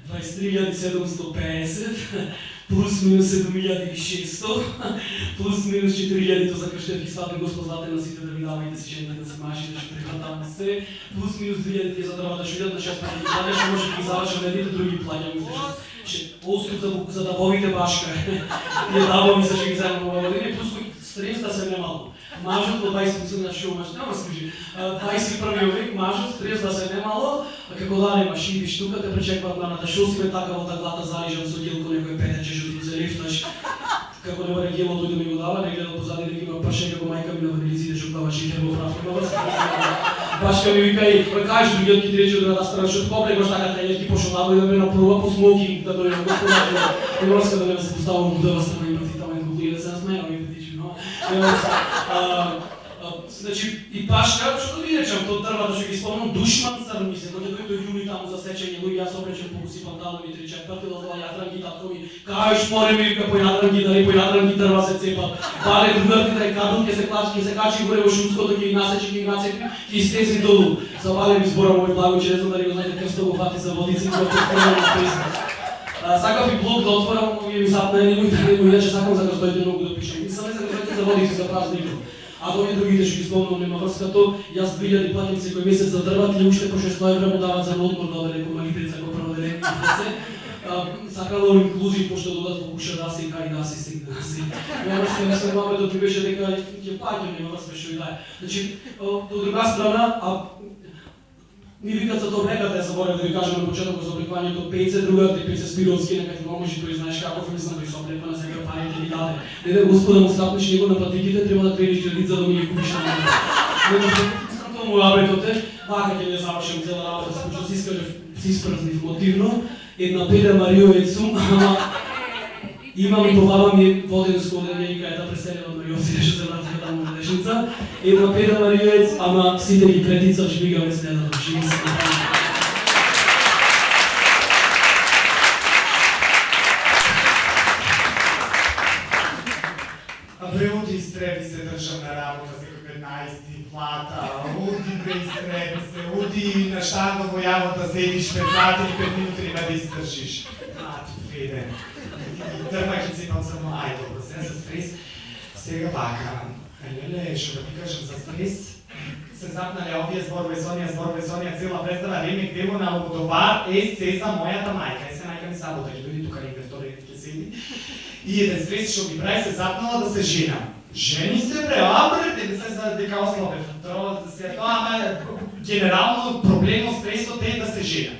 23.750 плюс минус 7.600 плюс минус 4.000 за крштевки сватен Господ златен на сите да ви давайте си жените да се маши да ще прихватам се плюс минус 2.000 за дрва да шујат на 6 пати да ще може да ги завачам едните други плаќам ще остров за да бовите башка и дава ми се ще ги заедно ова година плюс стрес да се немало мажот во 20 на шоу маш нема скажи 21 век мажот стрес да се немало како да нема шиби штука те пречекват на шоу си ме така во глата залижам со гилко некој петече жуто се лифнаш како не баре гело тој да ми го дава не гледа позади дека има прше како мајка ми на ванилиците шуптава шикер во фрафка башка ми вика и кажеш другиот ки ти рече да настрана што копле го така тренерки пошо да ме напрува по смокинг да дојде господар и врска да не се поставам во будава страна има ти тамен куплие да се насмејам и да ти но значи и пашка, што ви речам, тоа дрвата што ги спомнам, душман црни се, кога дојде јуни таму за сечење, луѓе јас обречем по си панталони 3-4 лозова јатранки таткови, кај шпоре ми вика по јатранки дрва се цепат, бале другарти да е кадун, ќе се качи горе во шумското, ќе ги насечи, ќе ги нацепи, ќе стези долу. Забале ми збора мој благо, че не знам дали го знаете крсто го фати за водици, кој ќе спомнам на Facebook. Сакав и блог да отворам, вие ми сапна иначе сакам за крстоите многу да пишем. И саме за крстоите за водици за празникот. А овие другите што ги спомнам нема врскато, јас 2000 платим секој месец за дрвата и уште по 600 евра му дават за одмор да оде некој малитеца го проведене се. Сакало инклузив пошто додат во куша да се и кај да се стигне да се. Нема врска не се мамето ти беше дека ќе паѓам нема врска што и да. Значи, од друга страна, ни викат за добреката, заборав да ви кажам на почетокот за обликувањето Пејце, другата е Пејце Спировски, нека ти момоши тој знаеш каков е, мислам тој се облепа на сега парите ни даде. Не да Господа му стапнеш него на патиките, треба да крениш кредит за да ми ги купиш на него. Тоа му работот е, вака ќе не завршам цела работа, спочно си испразнив мотивно, една Педа Мариовец сум, ама имам и по баба ми воден скодење и кај да преселена од Мариовци, што се вратија таму на Лешница. Една Педа Мариовец, ама сите ги претица, жмигаме следното, живи се. Абре, оди истреби се државна работа за 15 плата, оди бре истреби се, оди на штанда во јавот да седиш 5 сати и 5 минути нема да издржиш. Мати вреден. Дрва ќе цепам само, ај добро, се за стрес. Сега вака, леле, што да ви кажам за стрес, се запнале овие зборови, сонија, цела представа, ремек дело на Лободовар е се за мојата мајка. Е се мајка ми сабота, ќе дојди тука негде вториот ќе седи. И еден стрес што ми прави се запнала да се женам. Жени се бре, бре, не се за дека ослабев. Тоа да се ама генерално проблемот стресот е да се женам.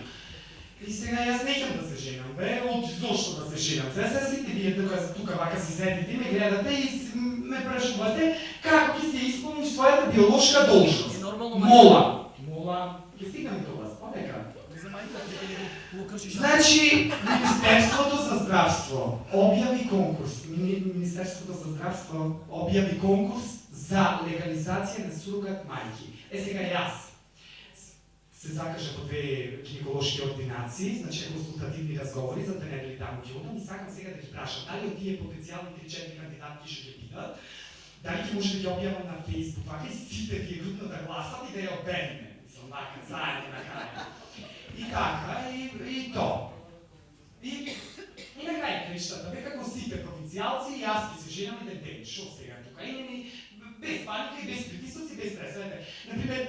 И сега јас неќам да се женам, бе, зошто да се женам? Сега сите вие тука вака си седите и ме гледате и ме прашувате како ќе се исполниш својата биолошка должност. Мола, ќе стигнам до вас, понека. Значи, Министерството за здравство објави конкурс. Министерството за здравство објави конкурс за легализација на сурогат мајки. Е сега јас се закажа по 2 гинеколошки ординации, значи консултативни разговори за да не дали таму ќе одам и сакам сега да ги прашам дали од тие потенцијални 3-4 кандидатки што ќе бидат, дали ќе може да ги објавам на Facebook, вака и сите тие групно да гласат и да ја обедиме. Мислам, вака, заедно на крај. И така, и то. И на крај криштата, бе како сите провинцијалци, јас ќе се женам еден ден, шо сега тука, и без паника и без притисоци, без стрес. Например,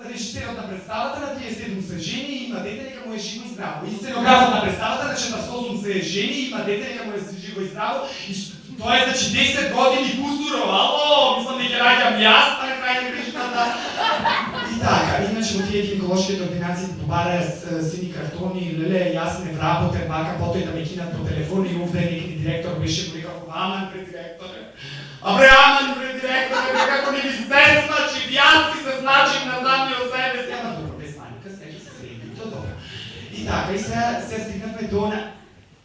режисерот на представата на 37 се жени и има дете, нека му е живо и здраво. И сценографот на представата на 48 се жени и има дете, нека му е живо и здраво. И тоа е значи 10 години кусуро, ало, мислам дека раѓам јас, на крај на криштата. И така, иначе во тие гинеколошките ординации побараја сини картони, леле, јас не вработен, вака, потој да ме кинат по телефон и овде некој директор беше го викал, аман пред директоре. Абре, аман пред директоре, како не ви се значи, јас си се значим на задниот себе си, ама добро, без паника, сега ќе така, и сега стигнахме до на...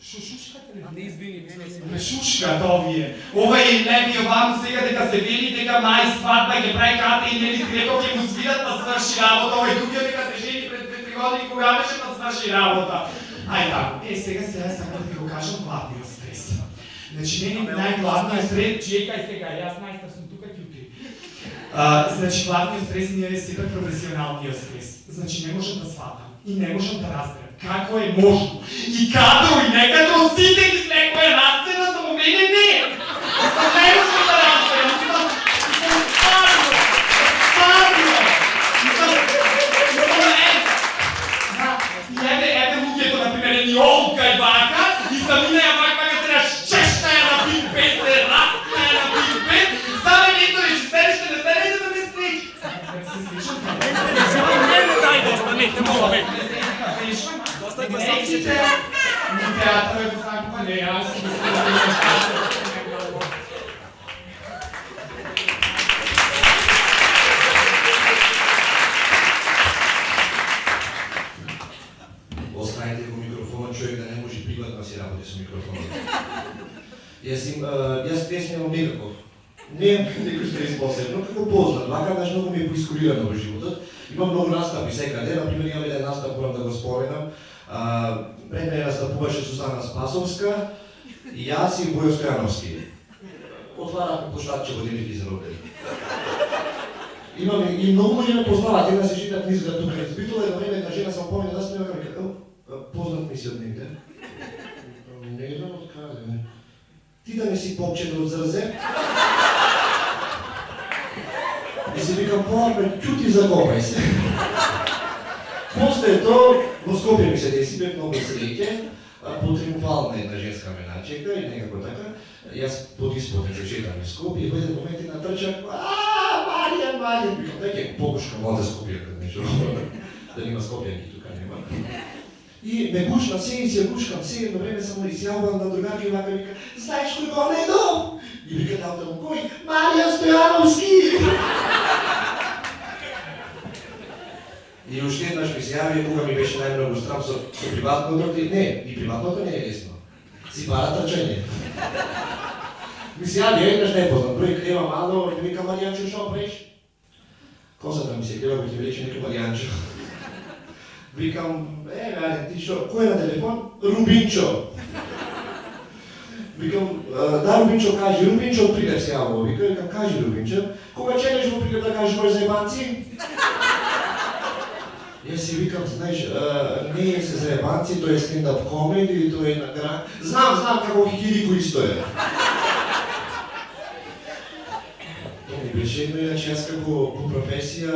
Шушушката ли? Не извини, мене си. Ме шушката овие. Ова е лепи овамо сега дека се вели дека мај свадба ќе прави ката и нели Греко ќе му свидат па сврши работа. Овој тук дека се жени пред 2-3 години кога беше па сврши работа. Ај така. Сега сакам да ви го кажам главниот стрес. Значи мене најглавниот стрес, чекај сега, јас најстар сум тука ќути. Значи главниот стрес не е сепак професионалниот стрес. Значи не можам да сватам и не можам да разберам како е можно и кадро и некадро сите ги с некоја насцена, само мене не. Мислам, не можам да разберам. Мислам, Еве луѓето, например, едни Олка и Бака, и самина ја Бака треба чешна ја на Биг Бен, се растна ја на Биг Бен, саме нето речи, седиште, не седите да ме сличи. Се сличам, Мене дай доста, не те мола бе. Доста е гласам се те. ми театър е достанко, па не, аз си Оставите го микрофона, човек да не може приватно да си работи с микрофона. Јас стрес немам никаков. Немам никаков стрес посебно, како познат. Вака многу ми е поискорирано во животот. Имам многу настапи секаде, например имам еден настап, морам да го споменам. Пред мене настапуваше Сузана Спасовска, и јас и Бојо Стојановски. Отварахме площадче во Димитри за родени. Имаме и многу луѓе ме познаваат, една се чита книзга тука из Битола, едно време една жена сам помня да сме вика, познат ми си од негде. Не знам од каде. Ти да не си попчето од Зрзе? И си викам, по-напред, ќути закопај се. После тоа, во Скопје ми се деси, бев многу среќен, по триумфална една женска ме начека и некако така. Јас под исподен се шетам в Скопје и во еден момент на трчак, Марија, викам, дај ќе покушкам од Скопје, каде нешто, да нема Скопјанки тука нема. И ме гушкам се и се гушкам се, едно време само изјавувам на другарки и вака вика, знаеш кој го не дом? И вика таму му, кој? Марија Стојановски! И уште еднаш ми се јави, кога ми беше најмногу страм со приватното, не, и приватното не е лесно. Си бара трчање. Ми се јави еднаш непознат број, крема мало, и вика Маријанчо, шо правиш? Косата ми се гледа, ќе ми рече некој Маријанчо. Викам, Гален, ти шо, кој е на телефон? Рубинчо. Викам, да, Рубинчо, кажи, Рубинчо од Прилеп се јавува, викам, кажи Рубинчо, кога чекаш во Прилеп да кажеш мој заебанци? Јас си викам, знаеш, не е се заебанци, тој е стендап комеди, тој е на гран... Знам како хихирико исто е. Тоа ми беше едно, иначе јас како по професија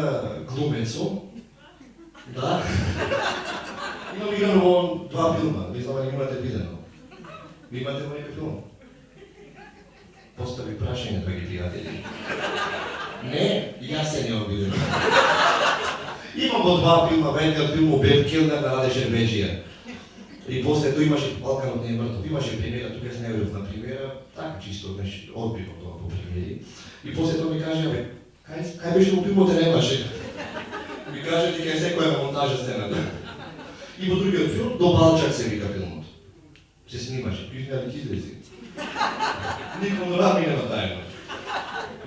глумец сум. Да. Имам играно во 2 филма, не знам дали имате видено. Ви имате во некој филм? Постави прашање, драги пријатели. Не, јас се немам видено. Имам во 2 филма, во едниот филм бев келнер на Раде Шербеџија. И после тоа имаше Балканот не е мртов, имаше премиера, тука се најавив на премиера, така чисто, знаеш, одбивам тоа по премиери. И после тоа ми каже, абе, кај беше во филмот немаше? Ми каже, дека е секоја на монтажа сцената. И во другиот филм, До Балчак се вика филмот. Се снимаше, пишнали излези. Никому рами нема тајно.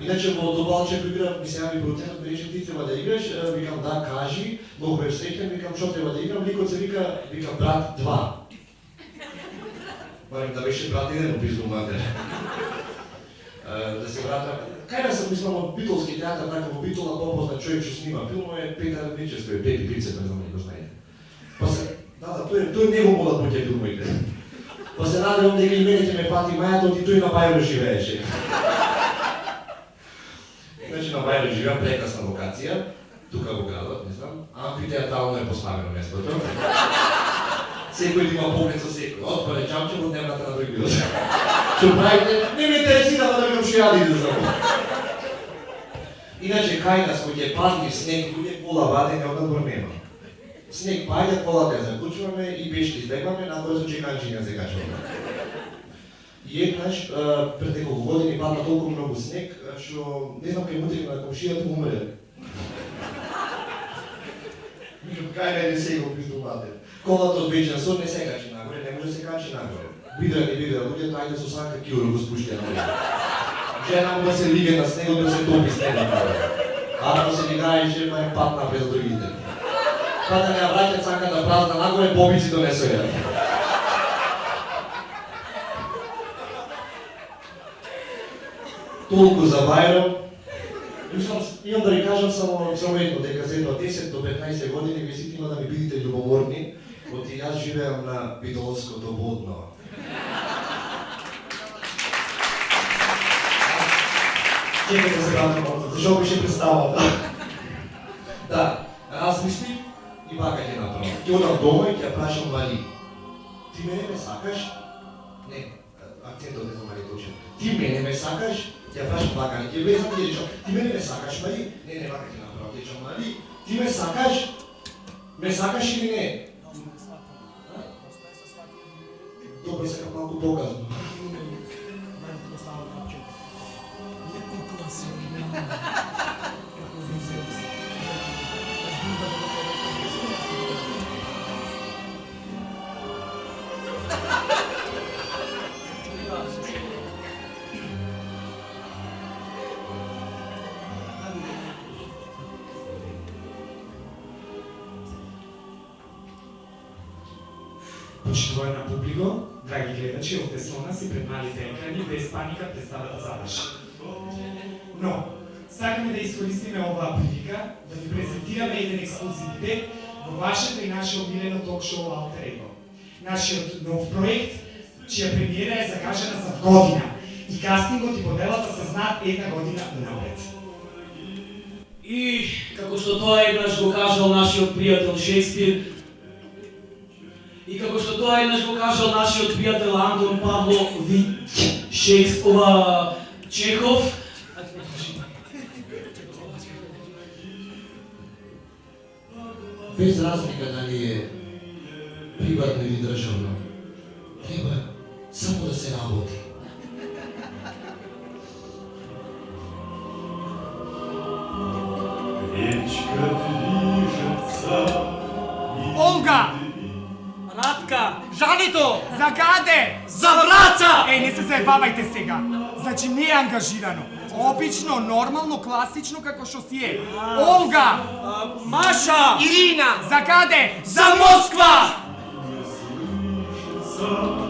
Иначе во До Балчак играв, ми се јави продуцентот, ми рече, ти треба да играш, викам да, кажи, многу бев среќен, викам што треба да играм, ликот се вика Брат 2. Барем да беше брат 1, пизду матер. Да се вратам, кај да сам мислам од Битолски театар, така во Битола попознат човек што снима филмове, Петар Мичевски, Пепи Прицеп, не знам дали го знаете. Па се, тој него мога да буќе филмовите. Па се надевам дека и мене ќе ме фати мајата, и тој на Бајро живееше. Значи на Бајро живеам, прекрасна локација, тука во градот, не знам, амфитеатрално е поставено местото. Секој да има поглед со секој, отваре джамче во дневната на другиот. Што правите? Не ме интересира да видам што јади да знам. Иначе кај нас кој ќе падне снег, луѓе пола ваде, не однадвор нема. Снег паѓа, колата ја заклучуваме и пешки избегваме, накој со чеканчиња се качуваме. И еднаш, пред неколку години падна толку многу снег, што не знам кај мутрик на комшијата му умре. Кај не се го пиздувате. Колата од Бечен Сод не се качи нагоре, не може да се качи нагоре. Видеа, луѓето ајде со сака кјуру го спушти нагоре. Жена му да се лиге на снегот да се топи снегот нагоре. Ако се играеше, па е пат напред за другите. Па да не ја враќат саката празна нагоре, бобици донесоја. Толку за Бајрам. Имам да ви кажам само едно, дека за едно 10 до 15 години ви сите има да ми бидите љубоморни, оти јас живеам на Бидолското водно. Чекайте се вратно, зашо беше представа, да? Да, размислив и вака ќе направам. Ќе одам дома и ќе ја прашам Мали. Ти мене ме сакаш? Не, акцентот е за Мали точен. Ти мене ме сакаш? Ја прашам вака, не ќе влезам и ќе речам, ти мене ме сакаш, Мали? Не, вака ќе направам, речам, Мали, ти ме сакаш? Ме сакаш или не? Добро, сакам малку показно. Почитувана публико, драги гледачи, овде со нас и пред малите екрани, без паника представата заврши. Но, сакаме да искористиме оваа прилика да ви презентираме еден ексклузивитет во вашето и наше омилено ток-шоу Алтер Его. Нашиот нов проект, чија премиера е закажана за година и кастингот и моделата се знаат една година унапред. И, како што тоа еднаш го кажал нашиот пријател Шекспир, и како што тоа еднаш го кажал нашиот пријател Антон Павлович Чехов, Без разлика дали е приватно или државно, треба само да се работи. Речка движется. Олга! Радка, Жанито! За каде? за враца! Не се заебавајте сега. Значи не е ангажирано. Обично, нормално, класично како што си е. Олга! Маша! Ирина! За каде? За Москва! Слышится